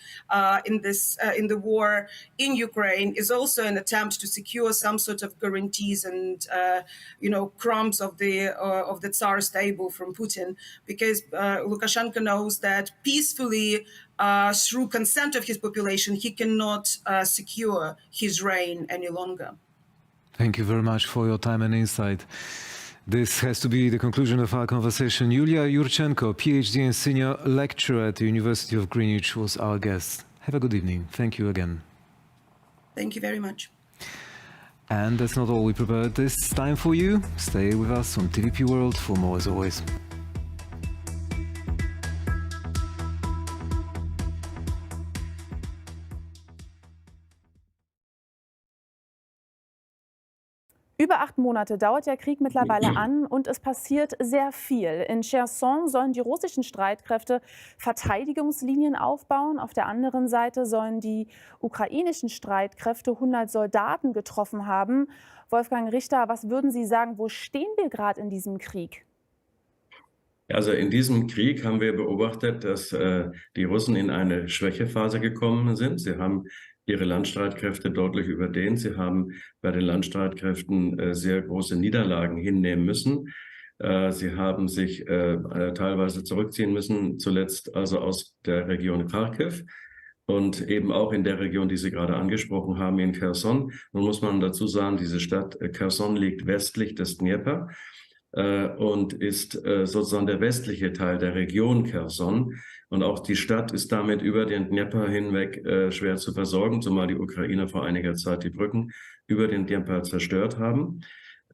in the war in Ukraine is also an attempt to secure some sort of guarantees and crumbs of the Tsar's table from Putin, because Lukashenko knows that peacefully, through consent of his population, he cannot secure his reign any longer. Thank you very much for your time and insight. This has to be the conclusion of our conversation. Yulia Yurchenko, PhD and senior lecturer at the University of Greenwich, was our guest. Have a good evening. Thank you again. Thank you very much. And that's not all we prepared this time for you. Stay with us on TVP World for more as always. Über 8 Monate dauert der Krieg mittlerweile an und es passiert sehr viel. In Cherson sollen die russischen Streitkräfte Verteidigungslinien aufbauen. Auf der anderen Seite sollen die ukrainischen Streitkräfte 100 Soldaten getroffen haben. Wolfgang Richter, was würden Sie sagen, wo stehen wir gerade in diesem Krieg? Also in diesem Krieg haben wir beobachtet, dass die Russen in eine Schwächephase gekommen sind. Sie haben ihre Landstreitkräfte deutlich überdehnt. Sie haben bei den Landstreitkräften sehr große Niederlagen hinnehmen müssen. Sie haben sich teilweise zurückziehen müssen, zuletzt also aus der Region Kharkiv und eben auch in der Region, die Sie gerade angesprochen haben, in Kherson. Nun muss man dazu sagen, diese Stadt Kherson liegt westlich des Dnieper und ist sozusagen der westliche Teil der Region Kherson. Und auch die Stadt ist damit über den Dnieper hinweg schwer zu versorgen, zumal die Ukrainer vor einiger Zeit die Brücken über den Dnieper zerstört haben.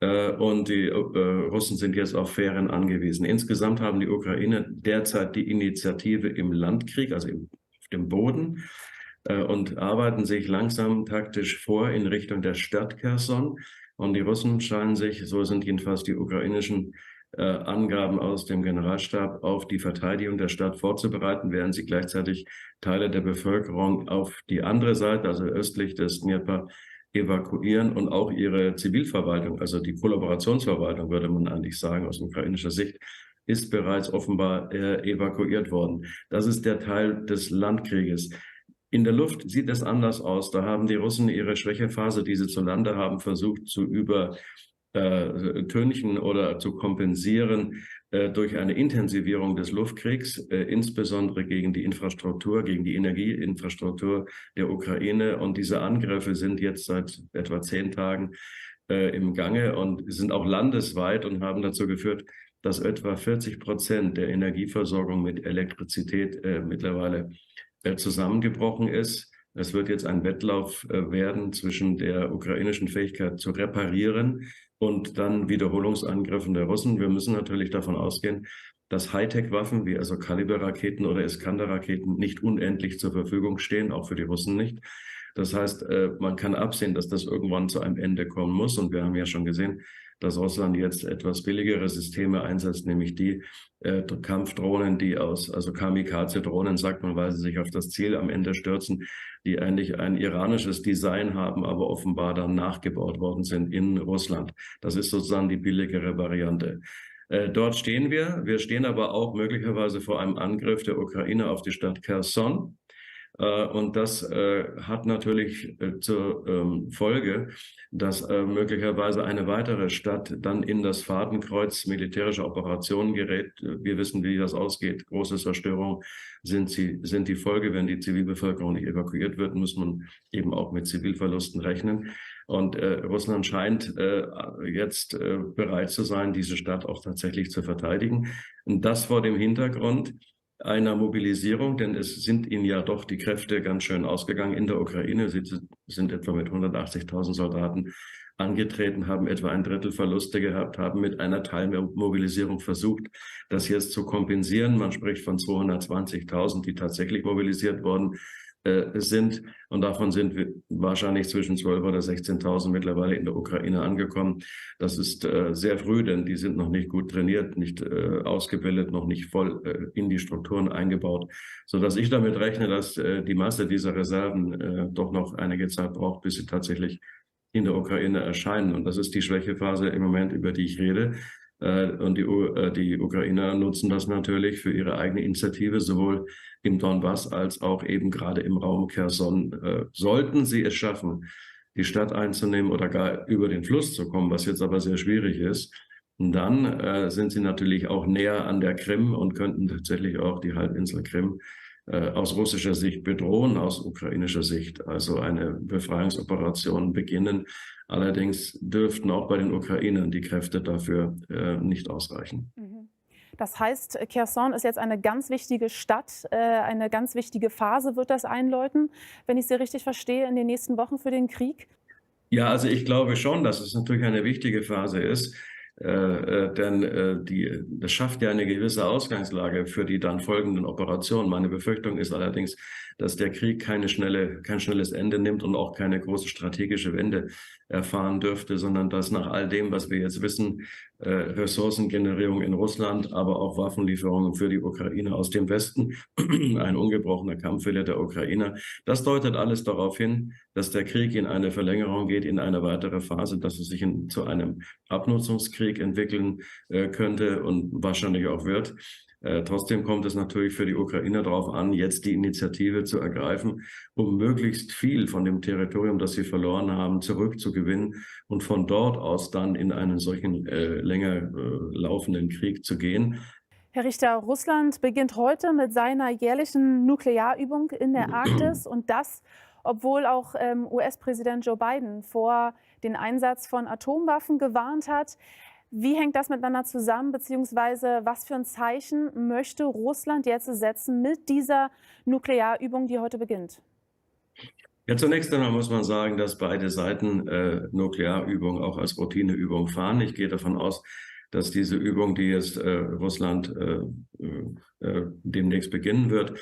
Und die Russen sind jetzt auf Fähren angewiesen. Insgesamt haben die Ukrainer derzeit die Initiative im Landkrieg, also auf dem Boden, und arbeiten sich langsam taktisch vor in Richtung der Stadt Kherson. Und die Russen scheinen sich, so sind jedenfalls die ukrainischen Angaben aus dem Generalstab, auf die Verteidigung der Stadt vorzubereiten, während sie gleichzeitig Teile der Bevölkerung auf die andere Seite, also östlich des Dnieper, evakuieren und auch ihre Zivilverwaltung, also die Kollaborationsverwaltung, würde man eigentlich sagen, aus ukrainischer Sicht, ist bereits offenbar evakuiert worden. Das ist der Teil des Landkrieges. In der Luft sieht es anders aus. Da haben die Russen ihre Schwächephase, die sie zu Lande haben, versucht zu übertünchen oder zu kompensieren durch eine Intensivierung des Luftkriegs, insbesondere gegen die Infrastruktur, gegen die Energieinfrastruktur der Ukraine. Und diese Angriffe sind jetzt seit etwa 10 Tagen im Gange und sind auch landesweit und haben dazu geführt, dass etwa 40% der Energieversorgung mit Elektrizität mittlerweile zusammengebrochen ist. Es wird jetzt ein Wettlauf werden zwischen der ukrainischen Fähigkeit zu reparieren und dann Wiederholungsangriffen der Russen. Wir müssen natürlich davon ausgehen, dass Hightech-Waffen wie also Kaliber-Raketen oder Iskander-Raketen nicht unendlich zur Verfügung stehen, auch für die Russen nicht. Das heißt, man kann absehen, dass das irgendwann zu einem Ende kommen muss. Und wir haben ja schon gesehen, dass Russland jetzt etwas billigere Systeme einsetzt, nämlich die Kampfdrohnen, die also Kamikaze-Drohnen, sagt man, weil sie sich auf das Ziel am Ende stürzen, die eigentlich ein iranisches Design haben, aber offenbar dann nachgebaut worden sind in Russland. Das ist sozusagen die billigere Variante. Dort stehen wir. Wir stehen aber auch möglicherweise vor einem Angriff der Ukraine auf die Stadt Kherson. Und das hat natürlich zur Folge, dass möglicherweise eine weitere Stadt dann in das Fadenkreuz militärischer Operationen gerät. Wir wissen, wie das ausgeht. Große Zerstörungen sind die Folge. Wenn die Zivilbevölkerung nicht evakuiert wird, muss man eben auch mit Zivilverlusten rechnen. Und Russland scheint jetzt bereit zu sein, diese Stadt auch tatsächlich zu verteidigen. Und das vor dem Hintergrund, einer Mobilisierung, denn es sind ihnen ja doch die Kräfte ganz schön ausgegangen in der Ukraine. Sie sind etwa mit 180.000 Soldaten angetreten, haben etwa ein Drittel Verluste gehabt, haben mit einer Teilmobilisierung versucht, das jetzt zu kompensieren. Man spricht von 220.000, die tatsächlich mobilisiert worden sind. Und davon sind wir wahrscheinlich zwischen 12.000 oder 16.000 mittlerweile in der Ukraine angekommen. Das ist sehr früh, denn die sind noch nicht gut trainiert, nicht ausgebildet, noch nicht voll in die Strukturen eingebaut, sodass ich damit rechne, dass die Masse dieser Reserven doch noch einige Zeit braucht, bis sie tatsächlich in der Ukraine erscheinen. Und das ist die Schwächephase im Moment, über die ich rede. Und die Ukrainer nutzen das natürlich für ihre eigene Initiative, sowohl im Donbass als auch eben gerade im Raum Kherson. Sollten sie es schaffen, die Stadt einzunehmen oder gar über den Fluss zu kommen, was jetzt aber sehr schwierig ist, dann sind sie natürlich auch näher an der Krim und könnten tatsächlich auch die Halbinsel Krim aus russischer Sicht bedrohen, aus ukrainischer Sicht, also eine Befreiungsoperation beginnen. Allerdings dürften auch bei den Ukrainern die Kräfte dafür nicht ausreichen. Das heißt, Kherson ist jetzt eine ganz wichtige Stadt, eine ganz wichtige Phase wird das einläuten, wenn ich Sie richtig verstehe, in den nächsten Wochen für den Krieg? Ja, also ich glaube schon, dass es natürlich eine wichtige Phase ist. Denn das schafft ja eine gewisse Ausgangslage für die dann folgenden Operationen. Meine Befürchtung ist allerdings, dass der Krieg kein schnelles Ende nimmt und auch keine große strategische Wende erfahren dürfte, sondern dass nach all dem, was wir jetzt wissen, Ressourcengenerierung in Russland, aber auch Waffenlieferungen für die Ukraine aus dem Westen, ein ungebrochener Kampfwille der Ukrainer, das deutet alles darauf hin, dass der Krieg in eine Verlängerung geht, in eine weitere Phase, dass es sich zu einem Abnutzungskrieg entwickeln könnte und wahrscheinlich auch wird. Trotzdem kommt es natürlich für die Ukrainer darauf an, jetzt die Initiative zu ergreifen, um möglichst viel von dem Territorium, das sie verloren haben, zurückzugewinnen und von dort aus dann in einen solchen länger laufenden Krieg zu gehen. Herr Richter, Russland beginnt heute mit seiner jährlichen Nuklearübung in der Arktis und das, obwohl auch US-Präsident Joe Biden vor den Einsatz von Atomwaffen gewarnt hat. Wie hängt das miteinander zusammen, beziehungsweise was für ein Zeichen möchte Russland jetzt setzen mit dieser Nuklearübung, die heute beginnt? Ja, zunächst einmal muss man sagen, dass beide Seiten Nuklearübungen auch als Routineübung fahren. Ich gehe davon aus, dass diese Übung, die jetzt Russland demnächst beginnen wird,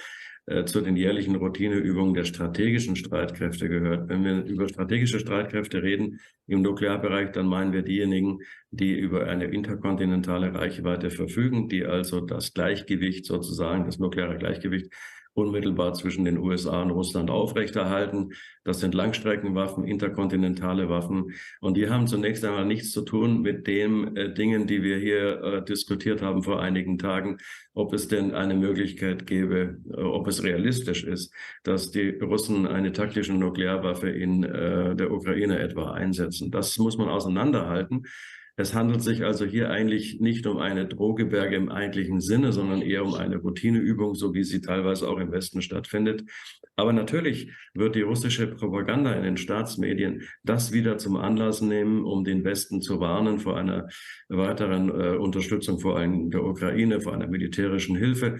zu den jährlichen Routineübungen der strategischen Streitkräfte gehört. Wenn wir über strategische Streitkräfte reden im Nuklearbereich, dann meinen wir diejenigen, die über eine interkontinentale Reichweite verfügen, die also das Gleichgewicht sozusagen, das nukleare Gleichgewicht unmittelbar zwischen den USA und Russland aufrechterhalten. Das sind Langstreckenwaffen, interkontinentale Waffen. Und die haben zunächst einmal nichts zu tun mit den Dingen, die wir hier diskutiert haben vor einigen Tagen, ob es denn eine Möglichkeit gäbe, ob es realistisch ist, dass die Russen eine taktische Nuklearwaffe in der Ukraine etwa einsetzen. Das muss man auseinanderhalten. Es handelt sich also hier eigentlich nicht um eine Drohgebärde im eigentlichen Sinne, sondern eher um eine Routineübung, so wie sie teilweise auch im Westen stattfindet. Aber natürlich wird die russische Propaganda in den Staatsmedien das wieder zum Anlass nehmen, um den Westen zu warnen vor einer weiteren Unterstützung vor allem der Ukraine, vor einer militärischen Hilfe,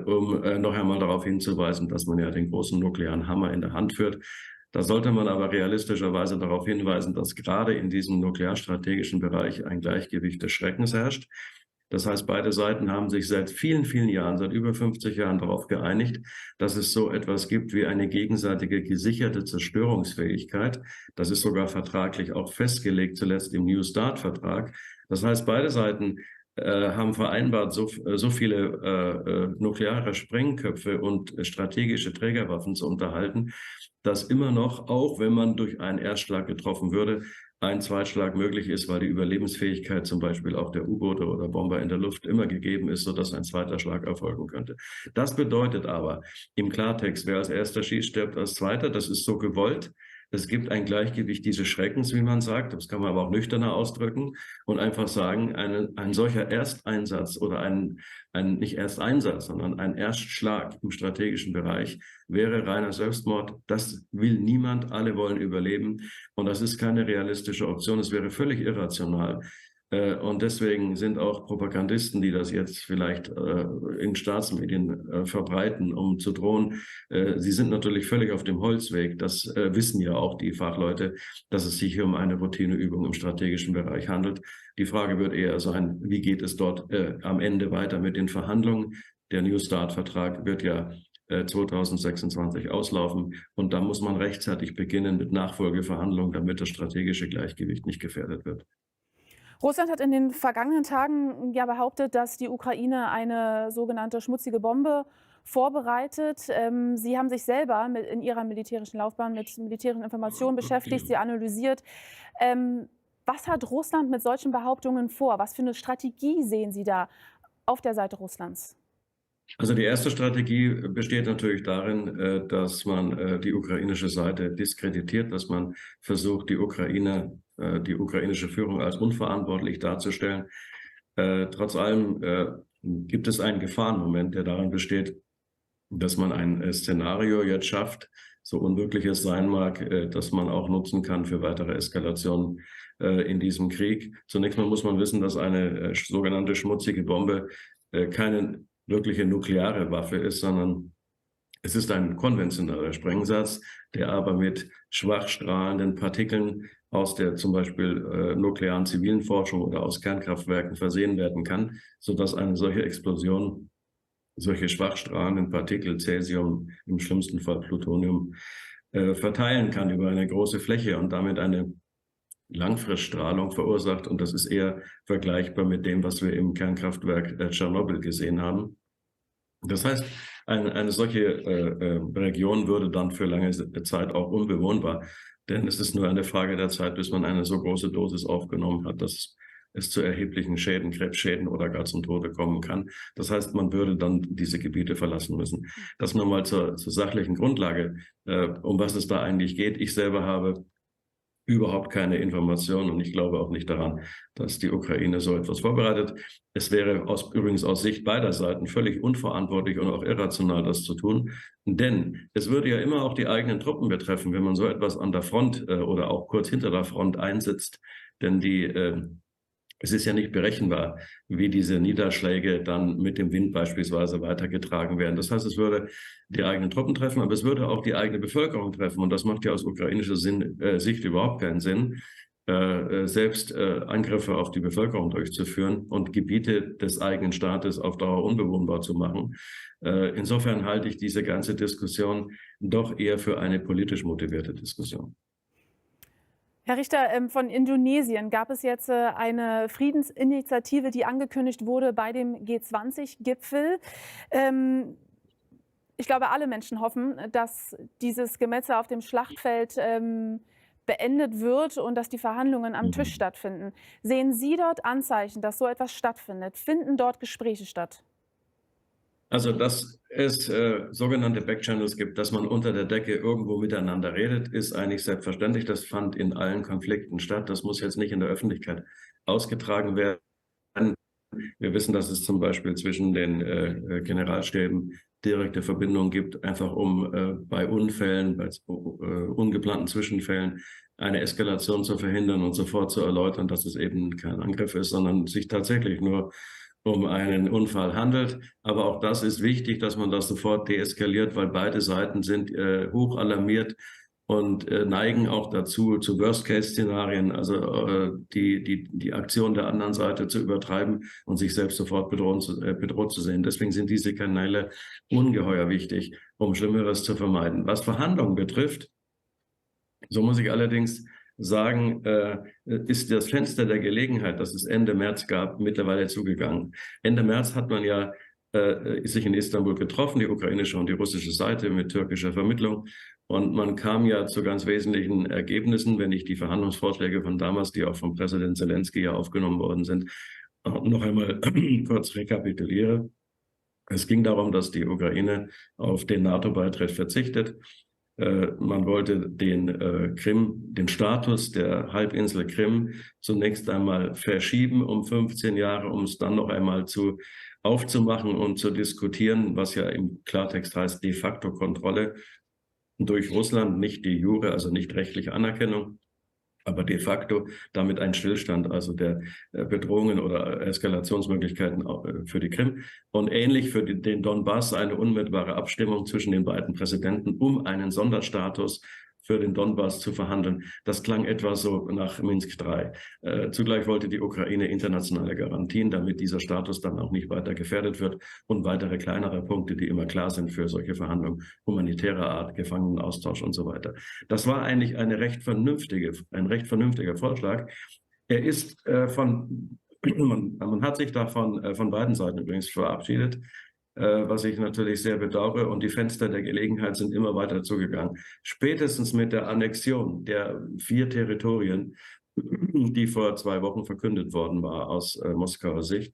um noch einmal darauf hinzuweisen, dass man ja den großen nuklearen Hammer in der Hand führt. Da sollte man aber realistischerweise darauf hinweisen, dass gerade in diesem nuklearstrategischen Bereich ein Gleichgewicht des Schreckens herrscht. Das heißt, beide Seiten haben sich seit vielen, vielen Jahren, seit über 50 Jahren darauf geeinigt, dass es so etwas gibt wie eine gegenseitige gesicherte Zerstörungsfähigkeit. Das ist sogar vertraglich auch festgelegt, zuletzt im New START-Vertrag. Das heißt, beide Seiten haben vereinbart, so viele nukleare Sprengköpfe und strategische Trägerwaffen zu unterhalten, dass immer noch, auch wenn man durch einen Erstschlag getroffen würde, ein Zweitschlag möglich ist, weil die Überlebensfähigkeit zum Beispiel auch der U-Boote oder Bomber in der Luft immer gegeben ist, sodass ein zweiter Schlag erfolgen könnte. Das bedeutet aber im Klartext, wer als erster schießt, stirbt als zweiter. Das ist so gewollt. Es gibt ein Gleichgewicht dieses Schreckens, wie man sagt. Das kann man aber auch nüchterner ausdrücken und einfach sagen, ein solcher Ersteinsatz oder nicht Ersteinsatz, sondern ein Erstschlag im strategischen Bereich wäre reiner Selbstmord. Das will niemand. Alle wollen überleben. Und das ist keine realistische Option. Es wäre völlig irrational, Und deswegen sind auch Propagandisten, die das jetzt vielleicht in Staatsmedien verbreiten, um zu drohen, sie sind natürlich völlig auf dem Holzweg. Das wissen ja auch die Fachleute, dass es sich hier um eine Routineübung im strategischen Bereich handelt. Die Frage wird eher sein, wie geht es dort am Ende weiter mit den Verhandlungen? Der New Start-Vertrag wird ja 2026 auslaufen und da muss man rechtzeitig beginnen mit Nachfolgeverhandlungen, damit das strategische Gleichgewicht nicht gefährdet wird. Russland hat in den vergangenen Tagen ja behauptet, dass die Ukraine eine sogenannte schmutzige Bombe vorbereitet. Sie haben sich selber in Ihrer militärischen Laufbahn mit militärischen Informationen beschäftigt, sie analysiert. Was hat Russland mit solchen Behauptungen vor? Was für eine Strategie sehen Sie da auf der Seite Russlands? Also die erste Strategie besteht natürlich darin, dass man die ukrainische Seite diskreditiert, dass man versucht, die ukrainische Führung als unverantwortlich darzustellen. Trotz allem gibt es einen Gefahrenmoment, der darin besteht, dass man ein Szenario jetzt schafft, so unmöglich es sein mag, dass man auch nutzen kann für weitere Eskalationen in diesem Krieg. Zunächst mal muss man wissen, dass eine sogenannte schmutzige Bombe keine wirkliche nukleare Waffe ist, sondern es ist ein konventioneller Sprengsatz, der aber mit schwach strahlenden Partikeln aus der zum Beispiel nuklearen zivilen Forschung oder aus Kernkraftwerken versehen werden kann, sodass eine solche Explosion solche schwach strahlenden Partikel, Cäsium, im schlimmsten Fall Plutonium, verteilen kann über eine große Fläche und damit eine Langfriststrahlung verursacht. Und das ist eher vergleichbar mit dem, was wir im Kernkraftwerk Tschernobyl gesehen haben. Das heißt, eine solche Region würde dann für lange Zeit auch unbewohnbar. Denn es ist nur eine Frage der Zeit, bis man eine so große Dosis aufgenommen hat, dass es zu erheblichen Schäden, Krebsschäden oder gar zum Tode kommen kann. Das heißt, man würde dann diese Gebiete verlassen müssen. Das nur mal zur sachlichen Grundlage, um was es da eigentlich geht. Ich selber habe überhaupt keine Informationen und ich glaube auch nicht daran, dass die Ukraine so etwas vorbereitet. Es wäre übrigens aus Sicht beider Seiten völlig unverantwortlich und auch irrational, das zu tun. Denn es würde ja immer auch die eigenen Truppen betreffen, wenn man so etwas an der Front oder auch kurz hinter der Front einsetzt. Denn es ist ja nicht berechenbar, wie diese Niederschläge dann mit dem Wind beispielsweise weitergetragen werden. Das heißt, es würde die eigenen Truppen treffen, aber es würde auch die eigene Bevölkerung treffen. Und das macht ja aus ukrainischer Sicht überhaupt keinen Sinn, selbst Angriffe auf die Bevölkerung durchzuführen und Gebiete des eigenen Staates auf Dauer unbewohnbar zu machen. Insofern halte ich diese ganze Diskussion doch eher für eine politisch motivierte Diskussion. Herr Richter, von Indonesien gab es jetzt eine Friedensinitiative, die angekündigt wurde bei dem G20-Gipfel. Ich glaube, alle Menschen hoffen, dass dieses Gemetzel auf dem Schlachtfeld beendet wird und dass die Verhandlungen am Tisch stattfinden. Sehen Sie dort Anzeichen, dass so etwas stattfindet? Finden dort Gespräche statt? Also, dass es sogenannte Backchannels gibt, dass man unter der Decke irgendwo miteinander redet, ist eigentlich selbstverständlich. Das fand in allen Konflikten statt. Das muss jetzt nicht in der Öffentlichkeit ausgetragen werden. Wir wissen, dass es zum Beispiel zwischen den Generalstäben direkte Verbindungen gibt, einfach um bei Unfällen, bei ungeplanten Zwischenfällen eine Eskalation zu verhindern und sofort zu erläutern, dass es eben kein Angriff ist, sondern sich tatsächlich nur um einen Unfall handelt. Aber auch das ist wichtig, dass man das sofort deeskaliert, weil beide Seiten sind hoch alarmiert und neigen auch dazu, zu Worst-Case-Szenarien, also die Aktion der anderen Seite zu übertreiben und sich selbst sofort bedroht zu sehen. Deswegen sind diese Kanäle ungeheuer wichtig, um Schlimmeres zu vermeiden. Was Verhandlungen betrifft, so muss ich allerdings sagen, ist das Fenster der Gelegenheit, das es Ende März gab, mittlerweile zugegangen. Ende März hat man ja sich in Istanbul getroffen, die ukrainische und die russische Seite mit türkischer Vermittlung. Und man kam ja zu ganz wesentlichen Ergebnissen, wenn ich die Verhandlungsvorschläge von damals, die auch von Präsident Zelensky ja aufgenommen worden sind, noch einmal kurz rekapituliere. Es ging darum, dass die Ukraine auf den NATO-Beitritt verzichtet. Man wollte den Status der Halbinsel Krim zunächst einmal verschieben um 15 Jahre, um es dann noch einmal aufzumachen und zu diskutieren, was ja im Klartext heißt de facto Kontrolle durch Russland, nicht de jure, also nicht rechtliche Anerkennung. aber de facto damit ein Stillstand, also der Bedrohungen oder Eskalationsmöglichkeiten für die Krim und ähnlich für den Donbass eine unmittelbare Abstimmung zwischen den beiden Präsidenten, um einen Sonderstatus für den Donbass zu verhandeln. Das klang etwa so nach Minsk III. Zugleich wollte die Ukraine internationale Garantien, damit dieser Status dann auch nicht weiter gefährdet wird und weitere kleinere Punkte, die immer klar sind für solche Verhandlungen, humanitärer Art, Gefangenenaustausch und so weiter. Das war eigentlich ein recht vernünftiger Vorschlag. Er ist man hat sich davon von beiden Seiten übrigens verabschiedet, was ich natürlich sehr bedauere, und die Fenster der Gelegenheit sind immer weiter zugegangen. Spätestens mit der Annexion der 4 Territorien, die vor 2 Wochen verkündet worden war aus Moskauer Sicht,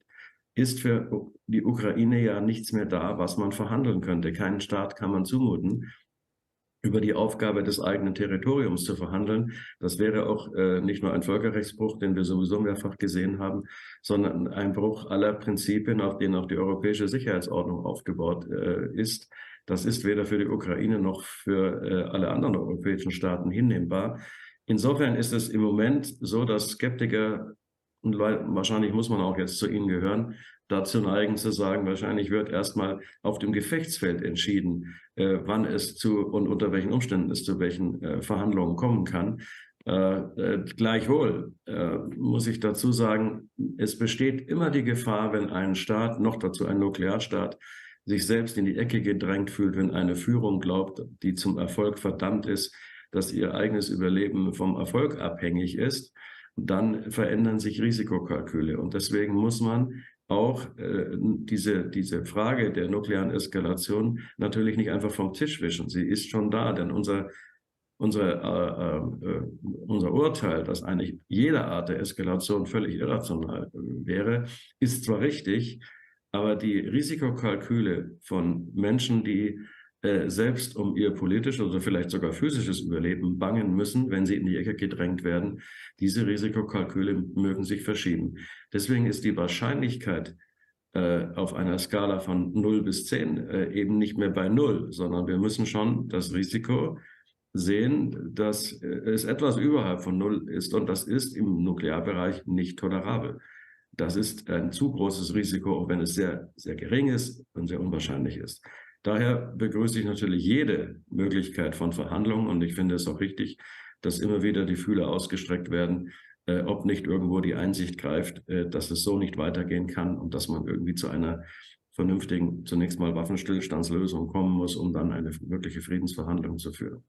ist für die Ukraine ja nichts mehr da, was man verhandeln könnte. Keinen Staat kann man zumuten, über die Aufgabe des eigenen Territoriums zu verhandeln. Das wäre auch nicht nur ein Völkerrechtsbruch, den wir sowieso mehrfach gesehen haben, sondern ein Bruch aller Prinzipien, auf denen auch die europäische Sicherheitsordnung aufgebaut ist. Das ist weder für die Ukraine noch für alle anderen europäischen Staaten hinnehmbar. Insofern ist es im Moment so, dass Skeptiker, und wahrscheinlich muss man auch jetzt zu ihnen gehören, dazu neigen zu sagen, wahrscheinlich wird erstmal auf dem Gefechtsfeld entschieden, wann es zu und unter welchen Umständen es zu welchen Verhandlungen kommen kann. Gleichwohl muss ich dazu sagen, es besteht immer die Gefahr, wenn ein Staat, noch dazu ein Nuklearstaat, sich selbst in die Ecke gedrängt fühlt, wenn eine Führung glaubt, die zum Erfolg verdammt ist, dass ihr eigenes Überleben vom Erfolg abhängig ist, dann verändern sich Risikokalküle. Und deswegen muss man auch diese Frage der nuklearen Eskalation natürlich nicht einfach vom Tisch wischen. Sie ist schon da, denn unser Urteil, dass eigentlich jede Art der Eskalation völlig irrational wäre, ist zwar richtig, aber die Risikokalküle von Menschen, die selbst um ihr politisches oder vielleicht sogar physisches Überleben bangen müssen, wenn sie in die Ecke gedrängt werden, diese Risikokalküle mögen sich verschieben. Deswegen ist die Wahrscheinlichkeit auf einer Skala von 0 bis 10 eben nicht mehr bei 0, sondern wir müssen schon das Risiko sehen, dass es etwas überhalb von 0 ist, und das ist im Nuklearbereich nicht tolerabel. Das ist ein zu großes Risiko, auch wenn es sehr, sehr gering ist und sehr unwahrscheinlich ist. Daher begrüße ich natürlich jede Möglichkeit von Verhandlungen, und ich finde es auch richtig, dass immer wieder die Fühler ausgestreckt werden, ob nicht irgendwo die Einsicht greift, dass es so nicht weitergehen kann und dass man irgendwie zu einer vernünftigen, zunächst mal Waffenstillstandslösung kommen muss, um dann eine wirkliche Friedensverhandlung zu führen.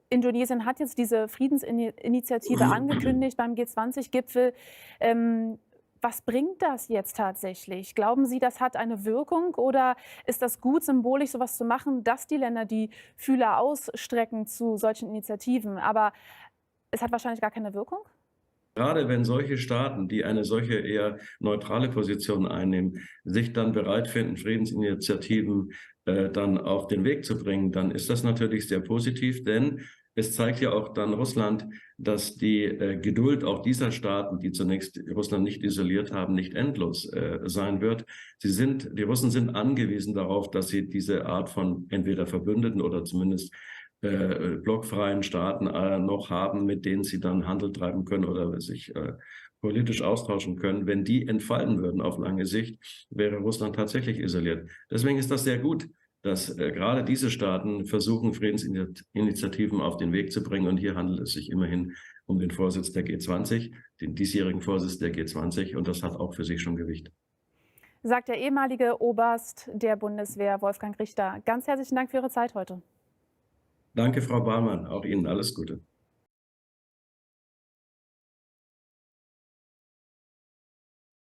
Indonesien hat jetzt diese Friedensinitiative angekündigt beim G20-Gipfel. Was bringt das jetzt tatsächlich? Glauben Sie, das hat eine Wirkung, oder ist das gut symbolisch, sowas zu machen, dass die Länder die Fühler ausstrecken zu solchen Initiativen? Aber es hat wahrscheinlich gar keine Wirkung? Gerade wenn solche Staaten, die eine solche eher neutrale Position einnehmen, sich dann bereit finden, Friedensinitiativen dann auf den Weg zu bringen, dann ist das natürlich sehr positiv, denn es zeigt ja auch dann Russland, dass die Geduld auch dieser Staaten, die zunächst Russland nicht isoliert haben, nicht endlos sein wird. Die Russen sind angewiesen darauf, dass sie diese Art von entweder Verbündeten oder zumindest blockfreien Staaten noch haben, mit denen sie dann Handel treiben können oder sich politisch austauschen können. Wenn die entfallen würden auf lange Sicht, wäre Russland tatsächlich isoliert. Deswegen ist das sehr gut, dass gerade diese Staaten versuchen, Friedensinitiativen auf den Weg zu bringen. Und hier handelt es sich immerhin um den Vorsitz der G20, den diesjährigen Vorsitz der G20. Und das hat auch für sich schon Gewicht. Sagt der ehemalige Oberst der Bundeswehr, Wolfgang Richter. Ganz herzlichen Dank für Ihre Zeit heute. Danke, Frau Barmann. Auch Ihnen alles Gute.